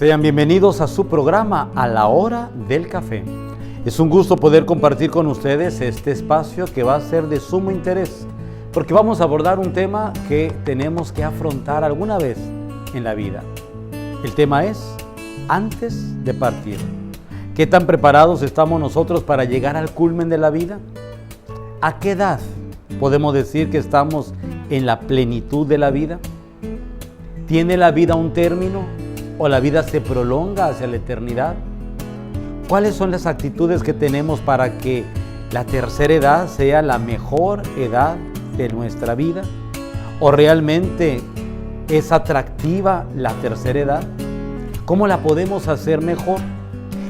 Sean bienvenidos a su programa A la Hora del Café. Es un gusto poder compartir con ustedes este espacio que va a ser de sumo interés, porque vamos a abordar un tema que tenemos que afrontar alguna vez en la vida. El tema es antes de partir. ¿Qué tan preparados estamos nosotros para llegar al culmen de la vida? ¿A qué edad podemos decir que estamos en la plenitud de la vida? ¿Tiene la vida un término o la vida se prolonga hacia la eternidad? ¿Cuáles son las actitudes que tenemos para que la tercera edad sea la mejor edad de nuestra vida? ¿O realmente es atractiva la tercera edad? ¿Cómo la podemos hacer mejor?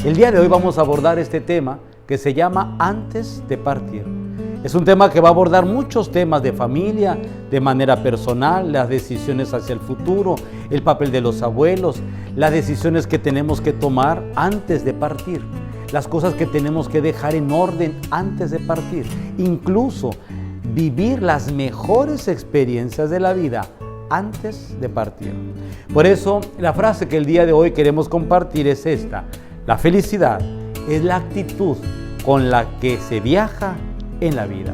El día de hoy vamos a abordar este tema que se llama antes de partir. Es un tema que va a abordar muchos temas de familia, de manera personal, las decisiones hacia el futuro, el papel de los abuelos, las decisiones que tenemos que tomar antes de partir, las cosas que tenemos que dejar en orden antes de partir, incluso vivir las mejores experiencias de la vida antes de partir. Por eso, la frase que el día de hoy queremos compartir es esta: la felicidad es la actitud con la que se viaja en la vida.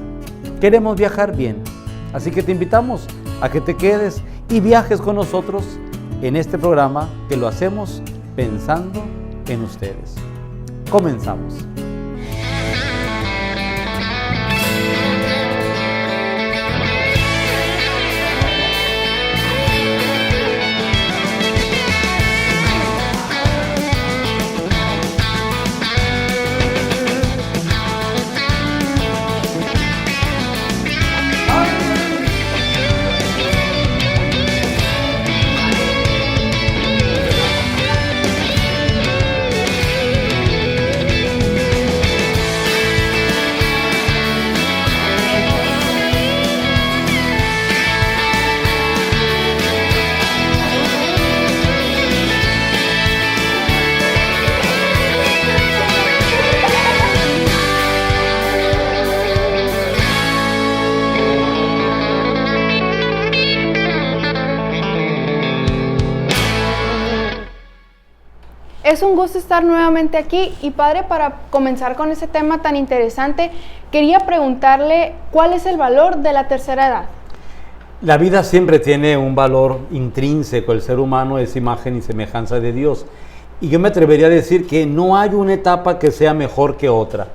Queremos viajar bien, así que te invitamos a que te quedes y viajes con nosotros en este programa que lo hacemos pensando en ustedes. Comenzamos. Es un gusto estar nuevamente aquí y padre, para comenzar con ese tema tan interesante, quería preguntarle ¿cuál es el valor de la tercera edad? La vida siempre tiene un valor intrínseco, el ser humano es imagen y semejanza de Dios. Y yo me atrevería a decir que no hay una etapa que sea mejor que otra.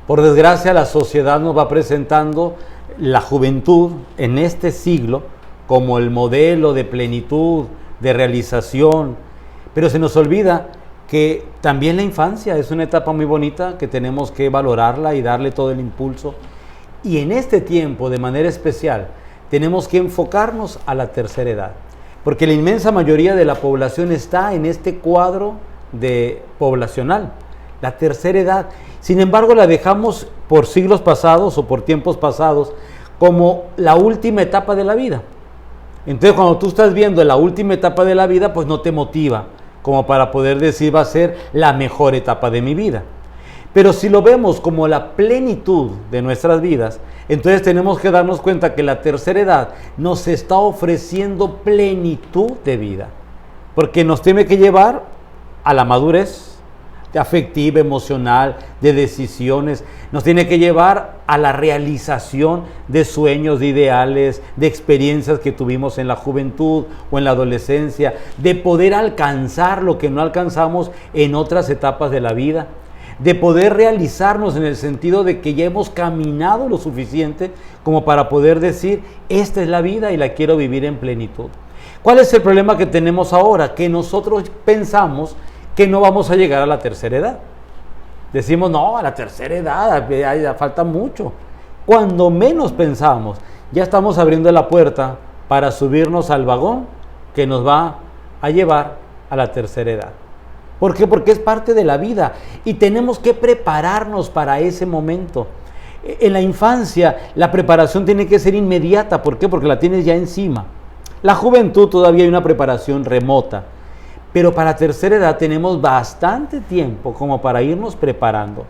Por desgracia, la sociedad nos va presentando la juventud en este siglo como el modelo de plenitud, de realización, pero se nos olvida que también la infancia es una etapa muy bonita que tenemos que valorarla y darle todo el impulso. Y en este tiempo, de manera especial, tenemos que enfocarnos a la tercera edad, porque la inmensa mayoría de la población está en este cuadro poblacional, la tercera edad. Sin embargo, la dejamos por siglos pasados o por tiempos pasados como la última etapa de la vida. Entonces, cuando tú estás viendo la última etapa de la vida, pues no te motiva como para poder decir va a ser la mejor etapa de mi vida. Pero si lo vemos como la plenitud de nuestras vidas, entonces tenemos que darnos cuenta que la tercera edad nos está ofreciendo plenitud de vida, porque nos tiene que llevar a la madurez afectiva, emocional, de decisiones, nos tiene que llevar a la realización de sueños, de ideales, de experiencias que tuvimos en la juventud o en la adolescencia, de poder alcanzar lo que no alcanzamos en otras etapas de la vida, de poder realizarnos en el sentido de que ya hemos caminado lo suficiente como para poder decir, esta es la vida y la quiero vivir en plenitud. ¿Cuál es el problema que tenemos ahora? Que nosotros pensamos que no vamos a llegar a la tercera edad. Decimos, no, a la tercera edad, ya falta mucho. Cuando menos pensamos, ya estamos abriendo la puerta para subirnos al vagón que nos va a llevar a la tercera edad. ¿Por qué? Porque es parte de la vida y tenemos que prepararnos para ese momento. En la infancia, la preparación tiene que ser inmediata. ¿Por qué? Porque la tienes ya encima. La juventud todavía hay una preparación remota. Pero para tercera edad tenemos bastante tiempo como para irnos preparando.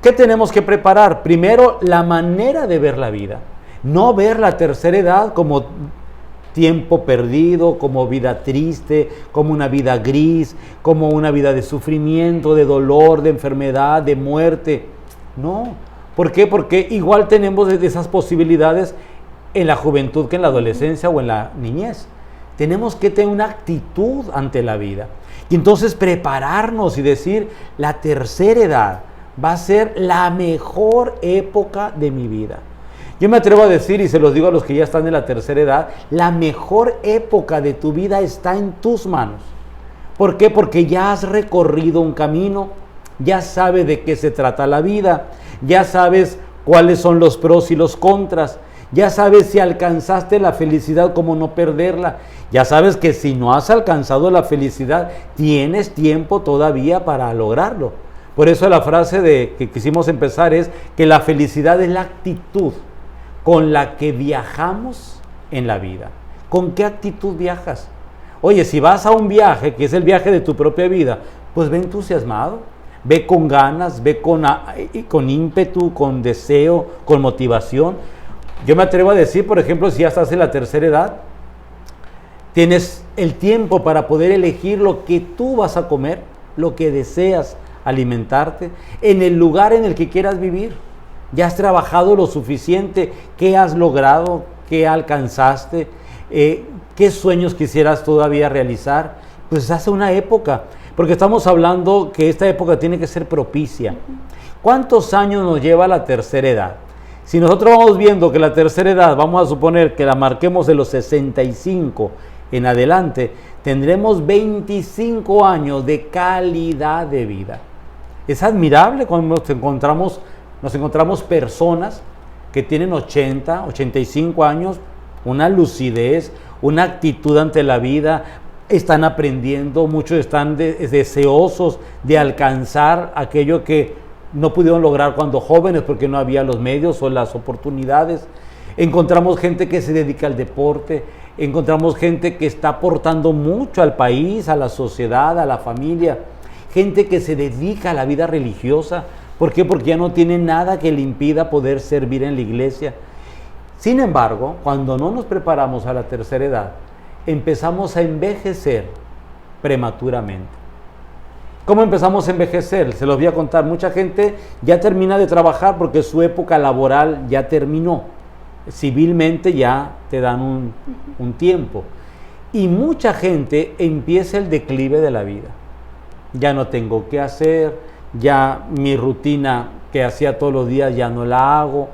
¿Qué tenemos que preparar? Primero, la manera de ver la vida. No ver la tercera edad como tiempo perdido, como vida triste, como una vida gris, como una vida de sufrimiento, de dolor, de enfermedad, de muerte. No. ¿Por qué? Porque igual tenemos esas posibilidades en la juventud que en la adolescencia o en la niñez. Tenemos que tener una actitud ante la vida. Y entonces prepararnos y decir, la tercera edad va a ser la mejor época de mi vida. Yo me atrevo a decir, y se los digo a los que ya están en la tercera edad, la mejor época de tu vida está en tus manos. ¿Por qué? Porque ya has recorrido un camino, ya sabes de qué se trata la vida, ya sabes cuáles son los pros y los contras, ya sabes si alcanzaste la felicidad, cómo no perderla, ya sabes que si no has alcanzado la felicidad, tienes tiempo todavía para lograrlo. Por eso la frase que quisimos empezar es que la felicidad es la actitud con la que viajamos en la vida. ¿Con qué actitud viajas? Oye, si vas a un viaje, que es el viaje de tu propia vida, pues ve entusiasmado, ve con ganas, ve con ímpetu, con deseo, con motivación. Yo me atrevo a decir, por ejemplo, si ya estás en la tercera edad, tienes el tiempo para poder elegir lo que tú vas a comer, lo que deseas alimentarte, en el lugar en el que quieras vivir. Ya has trabajado lo suficiente, qué has logrado, qué alcanzaste, qué sueños quisieras todavía realizar. Pues hace una época, porque estamos hablando que esta época tiene que ser propicia. ¿Cuántos años nos lleva la tercera edad? Si nosotros vamos viendo que la tercera edad, vamos a suponer que la marquemos de los 65 en adelante, tendremos 25 años de calidad de vida. Es admirable cuando nos encontramos personas que tienen 80, 85 años, una lucidez, una actitud ante la vida, están aprendiendo, muchos están deseosos de alcanzar aquello que no pudieron lograr cuando jóvenes porque no había los medios o las oportunidades. Encontramos gente que se dedica al deporte, encontramos gente que está aportando mucho al país, a la sociedad, a la familia, gente que se dedica a la vida religiosa. ¿Por qué? Porque ya no tiene nada que le impida poder servir en la iglesia. Sin embargo, cuando no nos preparamos a la tercera edad, empezamos a envejecer prematuramente. ¿Cómo empezamos a envejecer? Se los voy a contar. Mucha gente ya termina de trabajar porque su época laboral ya terminó. Civilmente ya te dan un tiempo. Y mucha gente empieza el declive de la vida. Ya no tengo qué hacer, ya mi rutina que hacía todos los días ya no la hago,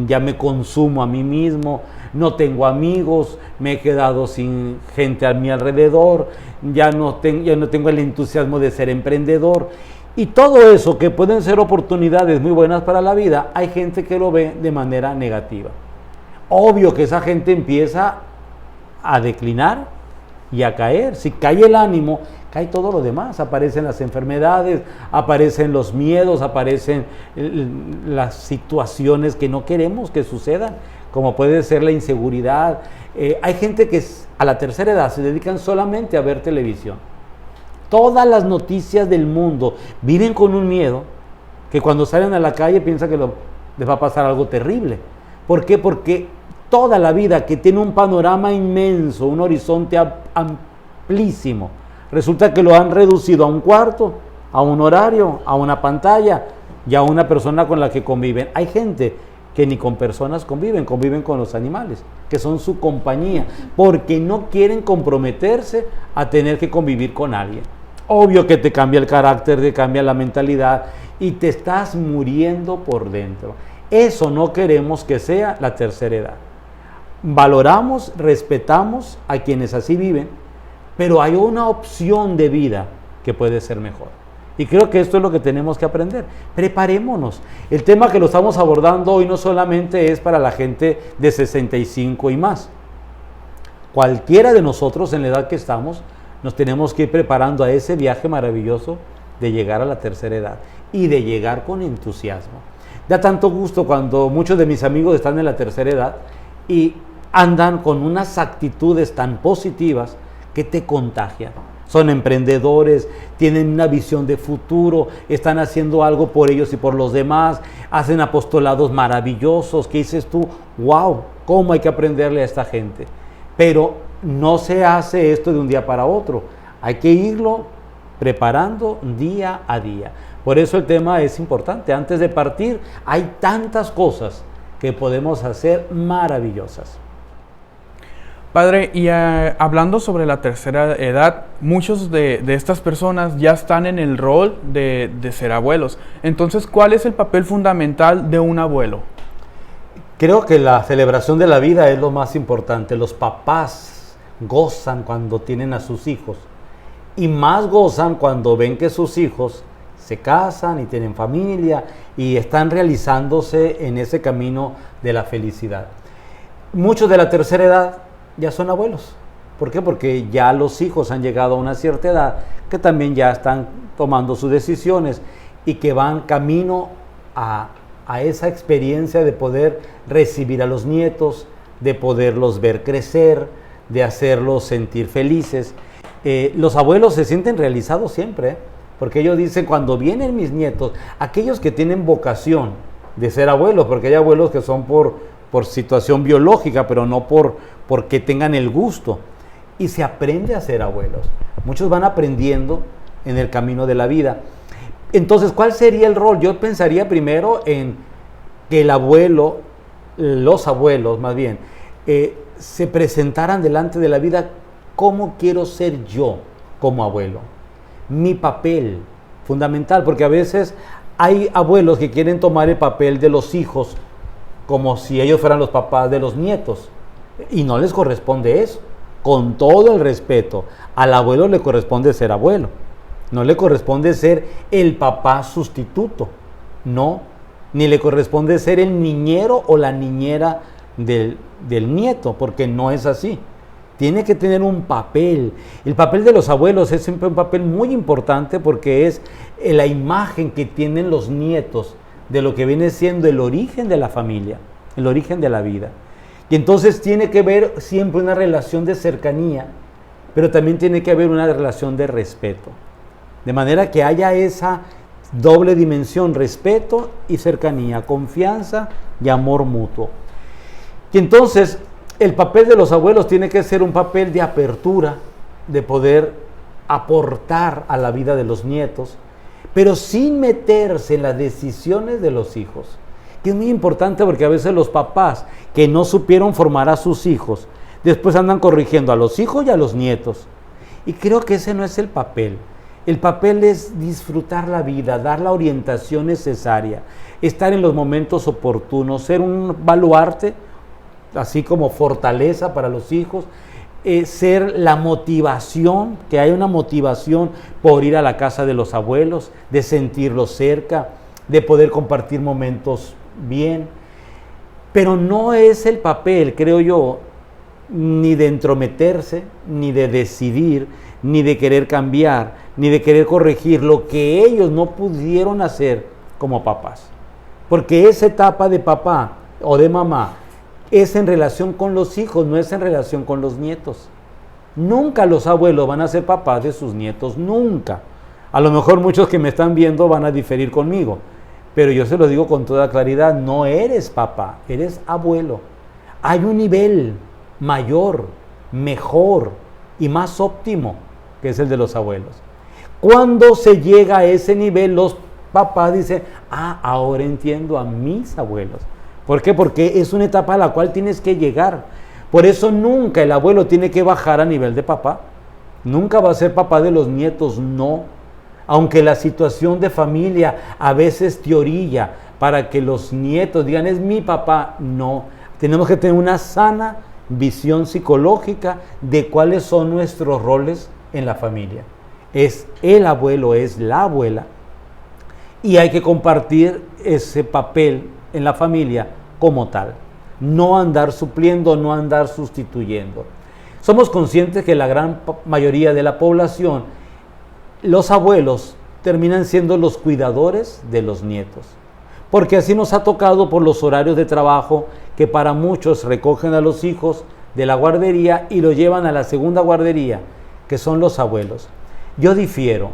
ya me consumo a mí mismo, no tengo amigos, me he quedado sin gente a mi alrededor, ya no tengo el entusiasmo de ser emprendedor. Y todo eso que pueden ser oportunidades muy buenas para la vida, hay gente que lo ve de manera negativa. Obvio que esa gente empieza a declinar y a caer. Si cae el ánimo, cae todo lo demás. Aparecen las enfermedades, aparecen los miedos, aparecen las situaciones que no queremos que sucedan, como puede ser la inseguridad. Hay gente que a la tercera edad se dedican solamente a ver televisión. Todas las noticias del mundo, viven con un miedo que cuando salen a la calle piensan que les va a pasar algo terrible. ¿Por qué? Porque toda la vida que tiene un panorama inmenso, un horizonte amplísimo, resulta que lo han reducido a un cuarto, a un horario, a una pantalla y a una persona con la que conviven. Hay gente que ni con personas conviven con los animales, que son su compañía, porque no quieren comprometerse a tener que convivir con alguien. Obvio que te cambia el carácter, te cambia la mentalidad y te estás muriendo por dentro. Eso no queremos que sea la tercera edad. Valoramos, respetamos a quienes así viven, pero hay una opción de vida que puede ser mejor. Y creo que esto es lo que tenemos que aprender. Preparémonos. El tema que lo estamos abordando hoy no solamente es para la gente de 65 y más. Cualquiera de nosotros en la edad que estamos, nos tenemos que ir preparando a ese viaje maravilloso de llegar a la tercera edad y de llegar con entusiasmo. Da tanto gusto cuando muchos de mis amigos están en la tercera edad y andan con unas actitudes tan positivas que te contagian. Son emprendedores, tienen una visión de futuro, están haciendo algo por ellos y por los demás, hacen apostolados maravillosos que dices tú, wow, ¿cómo hay que aprenderle a esta gente? pero no se hace esto de un día para otro. Hay que irlo preparando día a día. Por eso el tema es importante. Antes de partir, hay tantas cosas que podemos hacer maravillosas. Padre, y hablando sobre la tercera edad, muchos de estas personas ya están en el rol de ser abuelos. Entonces, ¿cuál es el papel fundamental de un abuelo? Creo que la celebración de la vida es lo más importante. Los papás gozan cuando tienen a sus hijos y más gozan cuando ven que sus hijos se casan y tienen familia y están realizándose en ese camino de la felicidad. Muchos de la tercera edad ya son abuelos. ¿Por qué? Porque ya los hijos han llegado a una cierta edad que también ya están tomando sus decisiones y que van camino a esa experiencia de poder recibir a los nietos, de poderlos ver crecer, de hacerlos sentir felices. Los abuelos se sienten realizados siempre, porque ellos dicen, cuando vienen mis nietos, aquellos que tienen vocación de ser abuelos, porque hay abuelos que son por situación biológica, pero no porque tengan el gusto, y se aprende a ser abuelos. Muchos van aprendiendo en el camino de la vida. Entonces, ¿cuál sería el rol? Yo pensaría primero en que el abuelo, los abuelos más bien, se presentaran delante de la vida. ¿Cómo quiero ser yo como abuelo? Mi papel fundamental, porque a veces hay abuelos que quieren tomar el papel de los hijos como si ellos fueran los papás de los nietos, y no les corresponde eso. Con todo el respeto, al abuelo le corresponde ser abuelo, no le corresponde ser el papá sustituto, no, ni le corresponde ser el niñero o la niñera del nieto, porque no es así. Tiene que tener un papel. El papel de los abuelos es siempre un papel muy importante, porque es la imagen que tienen los nietos de lo que viene siendo el origen de la familia, el origen de la vida. Y entonces tiene que haber siempre una relación de cercanía, pero también tiene que haber una relación de respeto. De manera que haya esa doble dimensión, respeto y cercanía, confianza y amor mutuo. Y entonces el papel de los abuelos tiene que ser un papel de apertura, de poder aportar a la vida de los nietos, pero sin meterse en las decisiones de los hijos. Que es muy importante, porque a veces los papás que no supieron formar a sus hijos, después andan corrigiendo a los hijos y a los nietos. Y creo que ese no es el papel. El papel es disfrutar la vida, dar la orientación necesaria, estar en los momentos oportunos, ser un baluarte, así como fortaleza para los hijos, ser la motivación, que haya una motivación por ir a la casa de los abuelos, de sentirlos cerca, de poder compartir momentos bien. Pero no es el papel, creo yo, ni de entrometerse, ni de decidir, ni de querer cambiar, ni de querer corregir lo que ellos no pudieron hacer como papás. Porque esa etapa de papá o de mamá es en relación con los hijos, no es en relación con los nietos. Nunca los abuelos van a ser papás de sus nietos, nunca. A lo mejor muchos que me están viendo van a diferir conmigo, pero yo se lo digo con toda claridad, no eres papá, eres abuelo. Hay un nivel mayor, mejor y más óptimo, que es el de los abuelos. Cuando se llega a ese nivel, los papás dicen, ahora entiendo a mis abuelos. ¿Por qué? Porque es una etapa a la cual tienes que llegar. Por eso nunca el abuelo tiene que bajar a nivel de papá. Nunca va a ser papá de los nietos, no. Aunque la situación de familia a veces te orilla para que los nietos digan, es mi papá, no. Tenemos que tener una sana visión psicológica de cuáles son nuestros roles en la familia. Es el abuelo, es la abuela, y hay que compartir ese papel en la familia como tal. No andar supliendo, no andar sustituyendo. Somos conscientes que la gran mayoría de la población, los abuelos terminan siendo los cuidadores de los nietos, porque así nos ha tocado por los horarios de trabajo, que para muchos recogen a los hijos de la guardería y lo llevan a la segunda guardería, que son los abuelos. Yo difiero,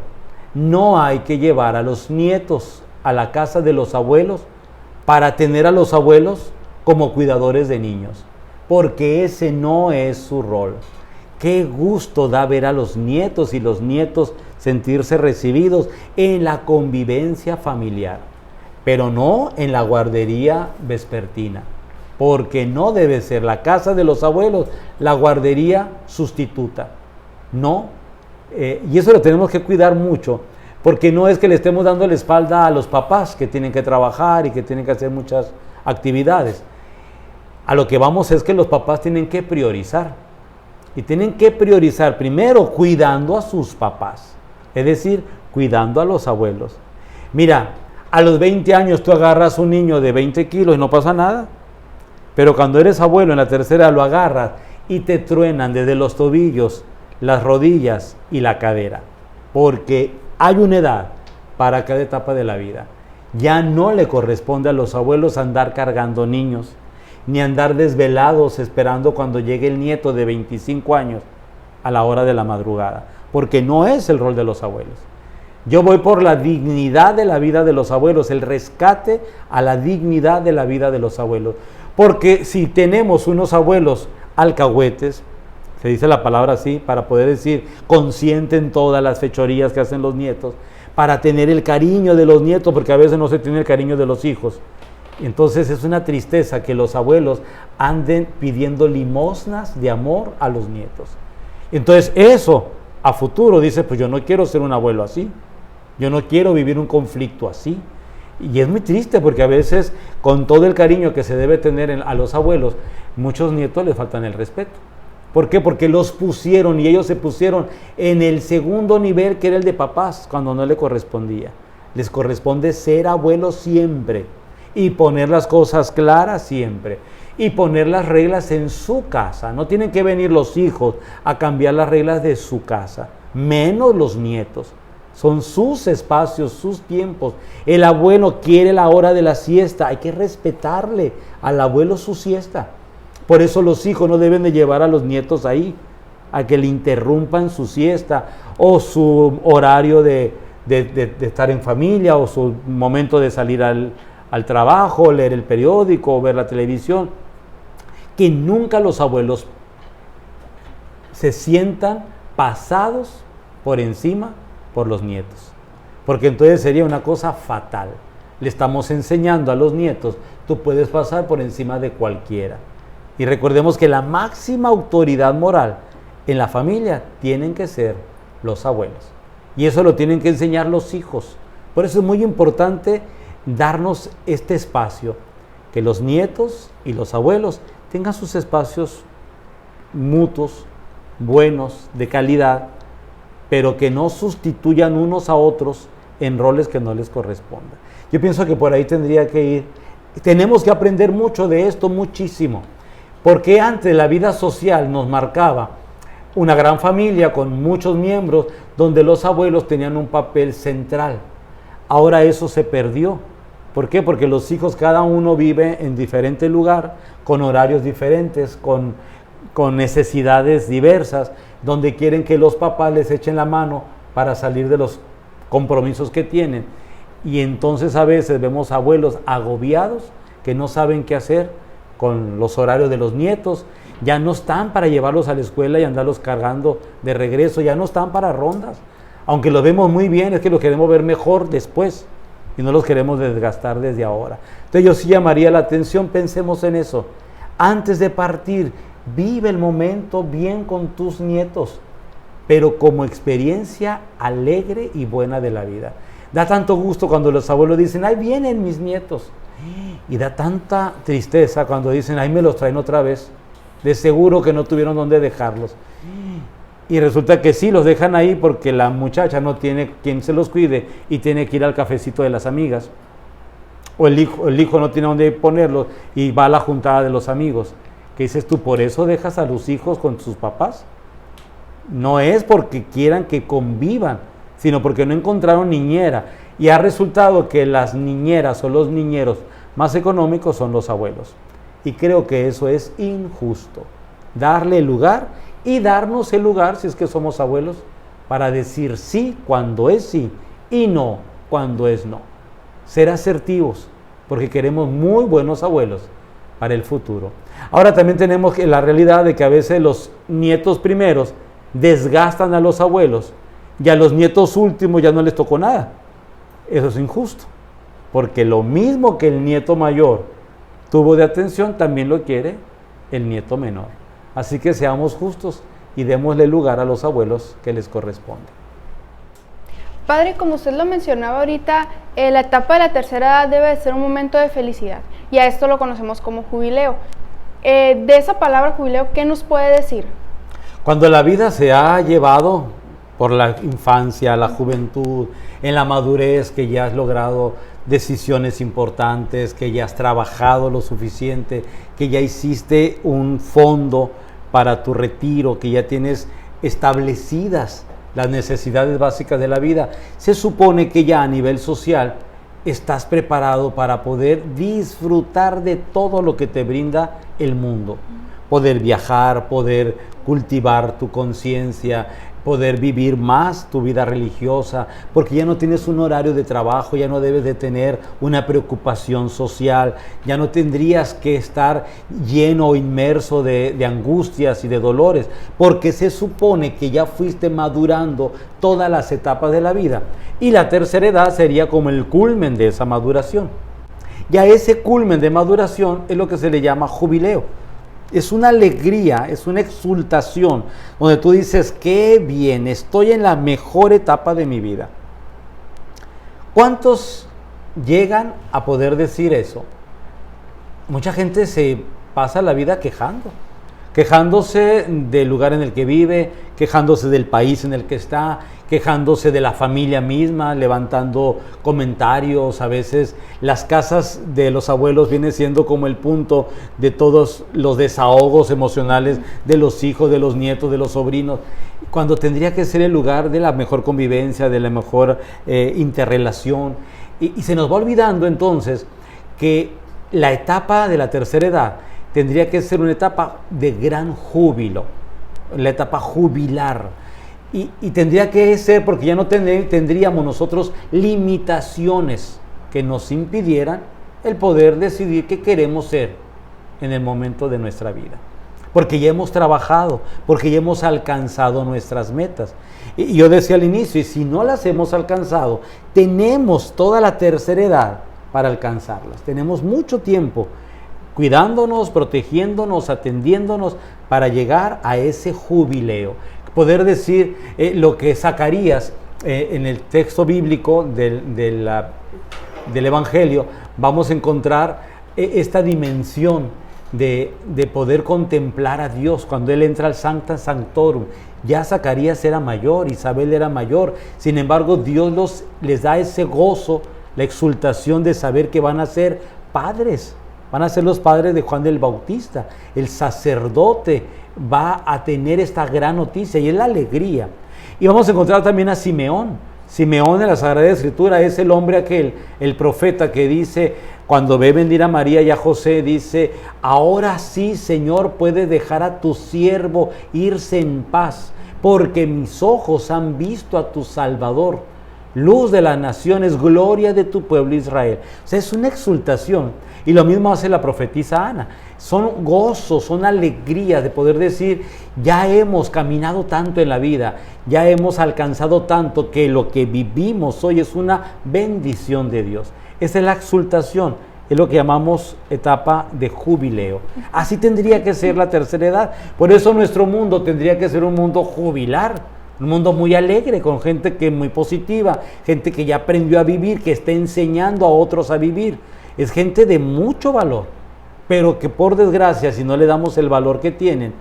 no hay que llevar a los nietos a la casa de los abuelos para tener a los abuelos como cuidadores de niños. porque ese no es su rol. Qué gusto da ver a los nietos y los nietos sentirse recibidos en la convivencia familiar, pero no en la guardería vespertina, porque no debe ser la casa de los abuelos la guardería sustituta. No, y eso lo tenemos que cuidar mucho, porque no es que le estemos dando la espalda a los papás que tienen que trabajar y que tienen que hacer muchas actividades. A lo que vamos es que los papás tienen que priorizar. Y tienen que priorizar primero cuidando a sus papás, es decir, cuidando a los abuelos. Mira, a los 20 años tú agarras un niño de 20 kilos y no pasa nada, pero cuando eres abuelo en la tercera lo agarras y te truenan desde los tobillos, las rodillas y la cadera, porque hay una edad para cada etapa de la vida. Ya no le corresponde a los abuelos andar cargando niños, ni andar desvelados esperando cuando llegue el nieto de 25 años a la hora de la madrugada, porque no es el rol de los abuelos. Yo voy por la dignidad de la vida de los abuelos, el rescate a la dignidad de la vida de los abuelos, porque si tenemos unos abuelos alcahuetes, se dice la palabra así, para poder decir, consienten todas las fechorías que hacen los nietos, para tener el cariño de los nietos, porque a veces no se tiene el cariño de los hijos. Entonces es una tristeza que los abuelos anden pidiendo limosnas de amor a los nietos. Entonces eso a futuro dice, pues yo no quiero ser un abuelo así, yo no quiero vivir un conflicto así. Y es muy triste porque a veces con todo el cariño que se debe tener a los abuelos, muchos nietos les faltan el respeto. ¿Por qué? Porque los pusieron y ellos se pusieron en el segundo nivel que era el de papás cuando no le correspondía. Les corresponde ser abuelos siempre. Y poner las cosas claras siempre. Y poner las reglas en su casa. No tienen que venir los hijos a cambiar las reglas de su casa. Menos los nietos. Son sus espacios, sus tiempos. El abuelo quiere la hora de la siesta. Hay que respetarle al abuelo su siesta. Por eso los hijos no deben de llevar a los nietos ahí, a que le interrumpan su siesta o su horario de estar en familia o su momento de salir al trabajo, leer el periódico o ver la televisión. Que nunca los abuelos se sientan pasados por encima por los nietos, porque entonces sería una cosa fatal. Le estamos enseñando a los nietos, tú puedes pasar por encima de cualquiera. Y recordemos que la máxima autoridad moral en la familia tienen que ser los abuelos, y eso lo tienen que enseñar los hijos. Por eso es muy importante darnos este espacio, que los nietos y los abuelos tengan sus espacios mutuos, buenos, de calidad, pero que no sustituyan unos a otros en roles que no les correspondan. Yo pienso que por ahí tendría que ir. Tenemos que aprender mucho de esto, muchísimo, porque antes la vida social nos marcaba una gran familia con muchos miembros, donde los abuelos tenían un papel central. Ahora eso se perdió. ¿Por qué? Porque los hijos cada uno vive en diferente lugar, con horarios diferentes, con necesidades diversas, donde quieren que los papás les echen la mano para salir de los compromisos que tienen. Y entonces a veces vemos abuelos agobiados que no saben qué hacer con los horarios de los nietos, ya no están para llevarlos a la escuela y andarlos cargando de regreso, ya no están para rondas. Aunque los vemos muy bien, es que los queremos ver mejor después y no los queremos desgastar desde ahora. Entonces yo sí llamaría la atención, pensemos en eso. Antes de partir, vive el momento bien con tus nietos, pero como experiencia alegre y buena de la vida. Da tanto gusto cuando los abuelos dicen, ahí vienen mis nietos. Y da tanta tristeza cuando dicen, ahí me los traen otra vez. De seguro que no tuvieron dónde dejarlos. Y resulta que sí, los dejan ahí porque la muchacha no tiene quien se los cuide y tiene que ir al cafecito de las amigas. O el hijo no tiene dónde ponerlos y va a la juntada de los amigos. ¿Qué dices tú? ¿Por eso dejas a los hijos con sus papás? No es porque quieran que convivan, sino porque no encontraron niñera. Y ha resultado que las niñeras o los niñeros más económicos son los abuelos. Y creo que eso es injusto. Darle el lugar y darnos el lugar, si es que somos abuelos, para decir sí cuando es sí y no cuando es no. Ser asertivos, porque queremos muy buenos abuelos para el futuro. Ahora también tenemos la realidad de que a veces los nietos primeros desgastan a los abuelos y a los nietos últimos ya no les tocó nada. Eso es injusto, porque lo mismo que el nieto mayor tuvo de atención, también lo quiere el nieto menor. Así que seamos justos y démosle lugar a los abuelos que les corresponde. Padre, como usted lo mencionaba ahorita, la etapa de la tercera edad debe de ser un momento de felicidad, y a esto lo conocemos como jubileo. De esa palabra jubileo, ¿qué nos puede decir? Cuando la vida se ha llevado por la infancia, la juventud, en la madurez, que ya has logrado decisiones importantes, que ya has trabajado lo suficiente, que ya hiciste un fondo para tu retiro, que ya tienes establecidas las necesidades básicas de la vida, se supone que ya a nivel social estás preparado para poder disfrutar de todo lo que te brinda el mundo. Poder viajar, poder cultivar tu conciencia, poder vivir más tu vida religiosa, porque ya no tienes un horario de trabajo, ya no debes de tener una preocupación social, ya no tendrías que estar lleno o inmerso de angustias y de dolores, porque se supone que ya fuiste madurando todas las etapas de la vida. Y la tercera edad sería como el culmen de esa maduración. Ya ese culmen de maduración es lo que se le llama jubileo. Es una alegría, es una exultación, donde tú dices, qué bien, estoy en la mejor etapa de mi vida. ¿Cuántos llegan a poder decir eso? Mucha gente se pasa la vida quejándose del lugar en el que vive, quejándose del país en el que está, quejándose de la familia misma, levantando comentarios. A veces las casas de los abuelos vienen siendo como el punto de todos los desahogos emocionales de los hijos, de los nietos, de los sobrinos, cuando tendría que ser el lugar de la mejor convivencia, de la mejor interrelación. Y se nos va olvidando entonces que la etapa de la tercera edad tendría que ser una etapa de gran júbilo, la etapa jubilar. Y tendría que ser, porque ya no tendríamos nosotros limitaciones que nos impidieran el poder decidir qué queremos ser en el momento de nuestra vida. Porque ya hemos trabajado, porque ya hemos alcanzado nuestras metas. Y yo decía al inicio, y si no las hemos alcanzado, tenemos toda la tercera edad para alcanzarlas. Tenemos mucho tiempo cuidándonos, protegiéndonos, atendiéndonos para llegar a ese jubileo. Poder decir lo que Zacarías en el texto bíblico del Evangelio, vamos a encontrar esta dimensión de poder contemplar a Dios cuando Él entra al Sancta Sanctorum. Ya Zacarías era mayor, Isabel era mayor, sin embargo Dios les da ese gozo, la exultación de saber que van a ser padres. Van a ser los padres de Juan el Bautista. El sacerdote va a tener esta gran noticia y es la alegría. Y vamos a encontrar también a Simeón. Simeón en la Sagrada Escritura es el hombre aquel, el profeta que dice, cuando ve venir a María y a José, dice, ahora sí, Señor, puedes dejar a tu siervo irse en paz, porque mis ojos han visto a tu Salvador, luz de las naciones, gloria de tu pueblo Israel. O sea, es una exultación. Y lo mismo hace la profetisa Ana. Son gozos, son alegrías de poder decir, ya hemos caminado tanto en la vida, ya hemos alcanzado tanto, que lo que vivimos hoy es una bendición de Dios. Esa es la exultación, es lo que llamamos etapa de jubileo. Así tendría que ser la tercera edad. Por eso nuestro mundo tendría que ser un mundo jubilar, un mundo muy alegre, con gente que es muy positiva, gente que ya aprendió a vivir, que está enseñando a otros a vivir. Es gente de mucho valor, pero que por desgracia, si no le damos el valor que tienen,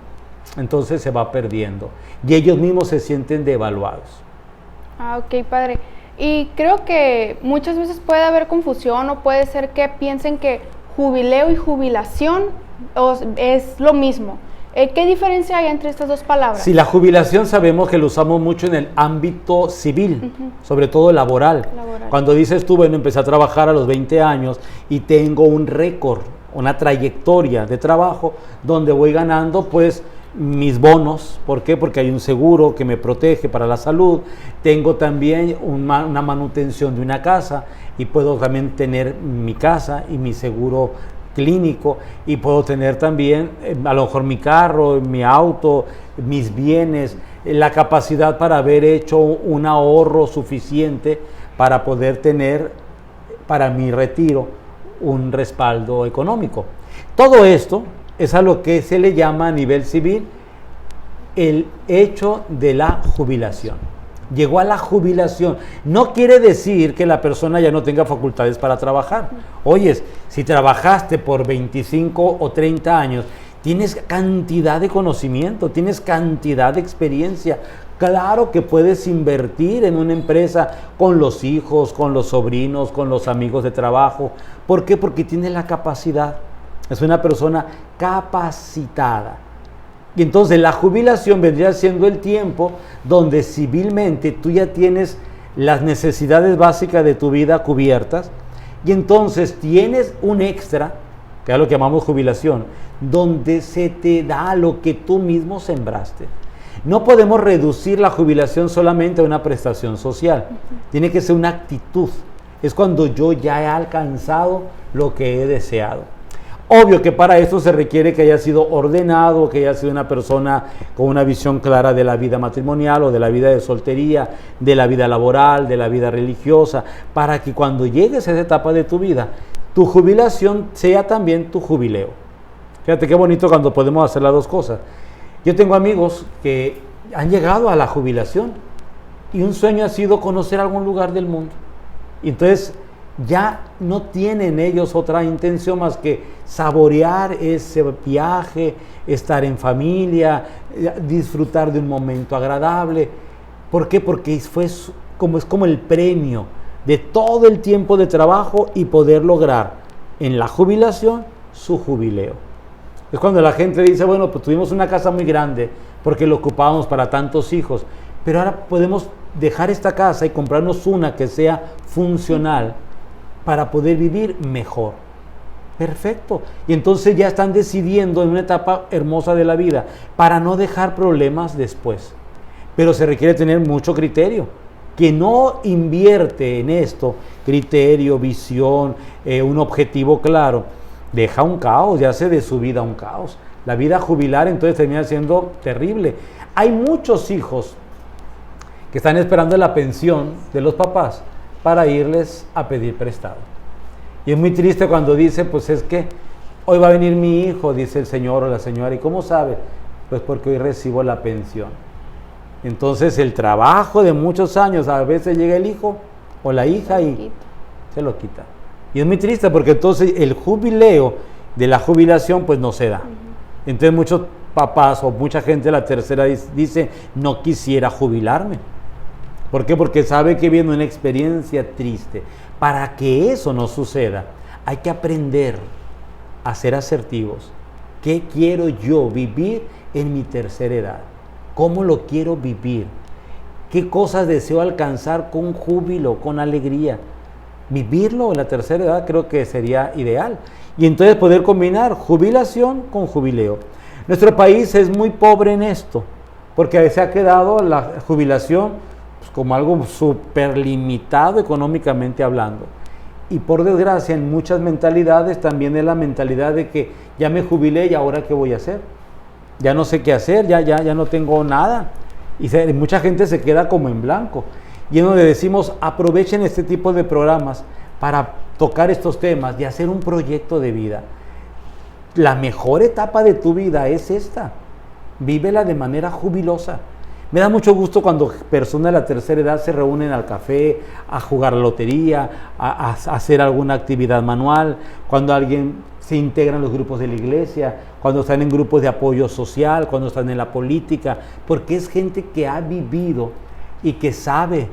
entonces se va perdiendo. Y ellos mismos se sienten devaluados. Ok, padre. Y creo que muchas veces puede haber confusión, o puede ser que piensen que jubileo y jubilación es lo mismo. ¿Qué diferencia hay entre estas dos palabras? Sí, la jubilación sabemos que lo usamos mucho en el ámbito civil, sobre todo laboral. Cuando dices tú, bueno, empecé a trabajar a los 20 años y tengo un récord, una trayectoria de trabajo donde voy ganando pues mis bonos. ¿Por qué? Porque hay un seguro que me protege para la salud. Tengo también una manutención de una casa y puedo también tener mi casa y mi seguro clínico y puedo tener también a lo mejor mi carro, mi auto, mis bienes, la capacidad para haber hecho un ahorro suficiente para poder tener para mi retiro un respaldo económico. Todo esto es a lo que se le llama a nivel civil el hecho de la jubilación. Llegó a la jubilación. No quiere decir que la persona ya no tenga facultades para trabajar. Oyes, si trabajaste por 25 o 30 años, tienes cantidad de conocimiento, tienes cantidad de experiencia. Claro que puedes invertir en una empresa con los hijos, con los sobrinos, con los amigos de trabajo. ¿Por qué? Porque tienes la capacidad. Es una persona capacitada. Y entonces la jubilación vendría siendo el tiempo donde civilmente tú ya tienes las necesidades básicas de tu vida cubiertas y entonces tienes un extra, que es lo que llamamos jubilación, donde se te da lo que tú mismo sembraste. No podemos reducir la jubilación solamente a una prestación social, tiene que ser una actitud. Es cuando yo ya he alcanzado lo que he deseado. Obvio que para esto se requiere que haya sido ordenado, que haya sido una persona con una visión clara de la vida matrimonial o de la vida de soltería, de la vida laboral, de la vida religiosa, para que cuando llegues a esa etapa de tu vida, tu jubilación sea también tu jubileo. Fíjate qué bonito cuando podemos hacer las dos cosas. Yo tengo amigos que han llegado a la jubilación y un sueño ha sido conocer algún lugar del mundo. Y entonces ya no tienen ellos otra intención más que saborear ese viaje, estar en familia, disfrutar de un momento agradable. ¿Por qué? Porque es como el premio de todo el tiempo de trabajo y poder lograr en la jubilación su jubileo. Es cuando la gente dice, bueno, pues tuvimos una casa muy grande porque lo ocupábamos para tantos hijos, pero ahora podemos dejar esta casa y comprarnos una que sea funcional para poder vivir mejor. Perfecto. Y entonces ya están decidiendo en una etapa hermosa de la vida para no dejar problemas después. Pero se requiere tener mucho criterio. Quien no invierte en esto, criterio, visión, un objetivo claro, deja un caos, ya hace de su vida un caos. La vida jubilar entonces termina siendo terrible. Hay muchos hijos que están esperando la pensión de los papás para irles a pedir prestado. Y es muy triste cuando dice, pues es que hoy va a venir mi hijo, dice el señor o la señora. ¿Y cómo sabe? Pues porque hoy recibo la pensión. Entonces el trabajo de muchos años, a veces llega el hijo o la hija y se lo quita. Y es muy triste porque entonces el jubileo de la jubilación pues no se da. Entonces muchos papás o mucha gente de la tercera dice, no quisiera jubilarme. ¿Por qué? Porque sabe que viene una experiencia triste. Para que eso no suceda, hay que aprender a ser asertivos. ¿Qué quiero yo vivir en mi tercera edad? ¿Cómo lo quiero vivir? ¿Qué cosas deseo alcanzar con júbilo, con alegría? Vivirlo en la tercera edad creo que sería ideal. Y entonces poder combinar jubilación con jubileo. Nuestro país es muy pobre en esto, porque se ha quedado la jubilación como algo súper limitado económicamente hablando. Y por desgracia en muchas mentalidades también es la mentalidad de que ya me jubilé y ahora qué voy a hacer. Ya no sé qué hacer, ya no tengo nada. Y mucha gente se queda como en blanco. Y es donde decimos, aprovechen este tipo de programas para tocar estos temas y hacer un proyecto de vida. La mejor etapa de tu vida es esta. Vívela de manera jubilosa. Me da mucho gusto cuando personas de la tercera edad se reúnen al café, a jugar a la lotería, a hacer alguna actividad manual, cuando alguien se integra en los grupos de la iglesia, cuando están en grupos de apoyo social, cuando están en la política, porque es gente que ha vivido y que sabe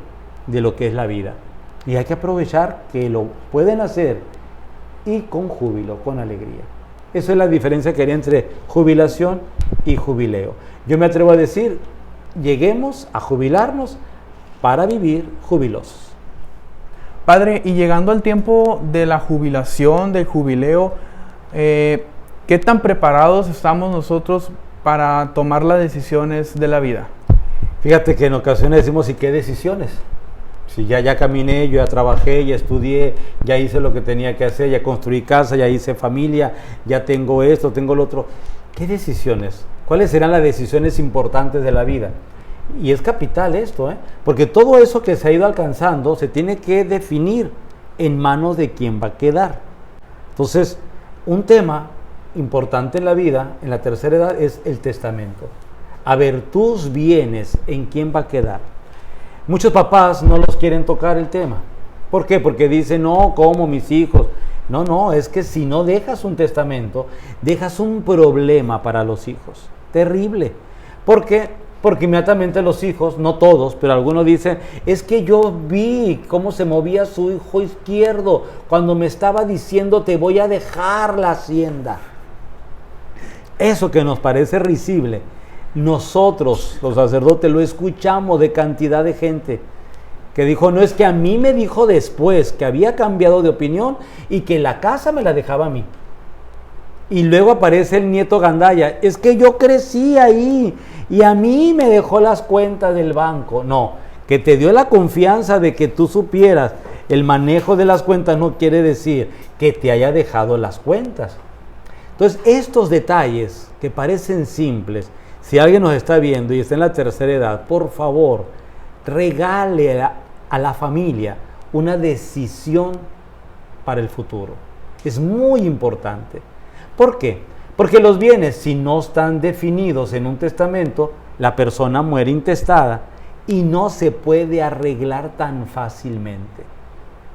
de lo que es la vida. Y hay que aprovechar que lo pueden hacer y con júbilo, con alegría. Esa es la diferencia que hay entre jubilación y jubileo. Yo me atrevo a decir, lleguemos a jubilarnos para vivir jubilosos. Padre, y llegando al tiempo de la jubilación, del jubileo, ¿qué tan preparados estamos nosotros para tomar las decisiones de la vida? Fíjate que en ocasiones decimos, ¿y qué decisiones? Si ya caminé, yo ya trabajé, ya estudié, ya hice lo que tenía que hacer, ya construí casa, ya hice familia, ya tengo esto, tengo lo otro. ¿Qué decisiones? ¿Cuáles serán las decisiones importantes de la vida? Y es capital esto, porque todo eso que se ha ido alcanzando se tiene que definir en manos de quién va a quedar. Entonces, un tema importante en la vida, en la tercera edad, es el testamento. A ver, tus bienes, ¿en quién va a quedar? Muchos papás no los quieren tocar el tema. ¿Por qué? Porque dicen, no, ¿cómo mis hijos? No, es que si no dejas un testamento, dejas un problema para los hijos. Terrible. ¿Por qué? Porque inmediatamente los hijos, no todos, pero algunos dicen, es que yo vi cómo se movía su hijo izquierdo cuando me estaba diciendo, te voy a dejar la hacienda. Eso que nos parece risible, nosotros, los sacerdotes, lo escuchamos de cantidad de gente que dijo, no, es que a mí me dijo después que había cambiado de opinión y que la casa me la dejaba a mí. Y luego aparece el nieto gandalla, es que yo crecí ahí y a mí me dejó las cuentas del banco. No, que te dio la confianza de que tú supieras el manejo de las cuentas no quiere decir que te haya dejado las cuentas. Entonces, estos detalles que parecen simples, si alguien nos está viendo y está en la tercera edad, por favor, regale a la familia una decisión para el futuro. Es muy importante. ¿Por qué? Porque los bienes, si no están definidos en un testamento, la persona muere intestada y no se puede arreglar tan fácilmente.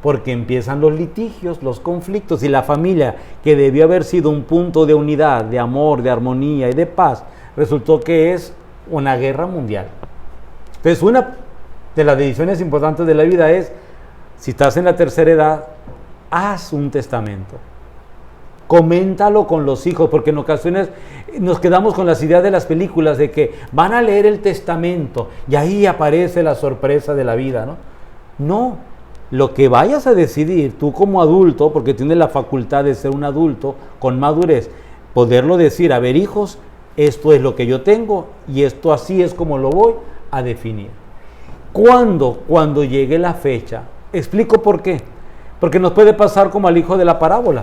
Porque empiezan los litigios, los conflictos, y la familia, que debió haber sido un punto de unidad, de amor, de armonía y de paz, resultó que es una guerra mundial. Entonces, una de las decisiones importantes de la vida es, si estás en la tercera edad, haz un testamento. Coméntalo con los hijos, porque en ocasiones nos quedamos con las ideas de las películas de que van a leer el testamento y ahí aparece la sorpresa de la vida, ¿no? No, lo que vayas a decidir tú como adulto, porque tienes la facultad de ser un adulto con madurez, poderlo decir, a ver, hijos, esto es lo que yo tengo y esto así es como lo voy a definir. ¿Cuándo? Cuando llegue la fecha. Explico por qué. Porque nos puede pasar como al hijo de la parábola,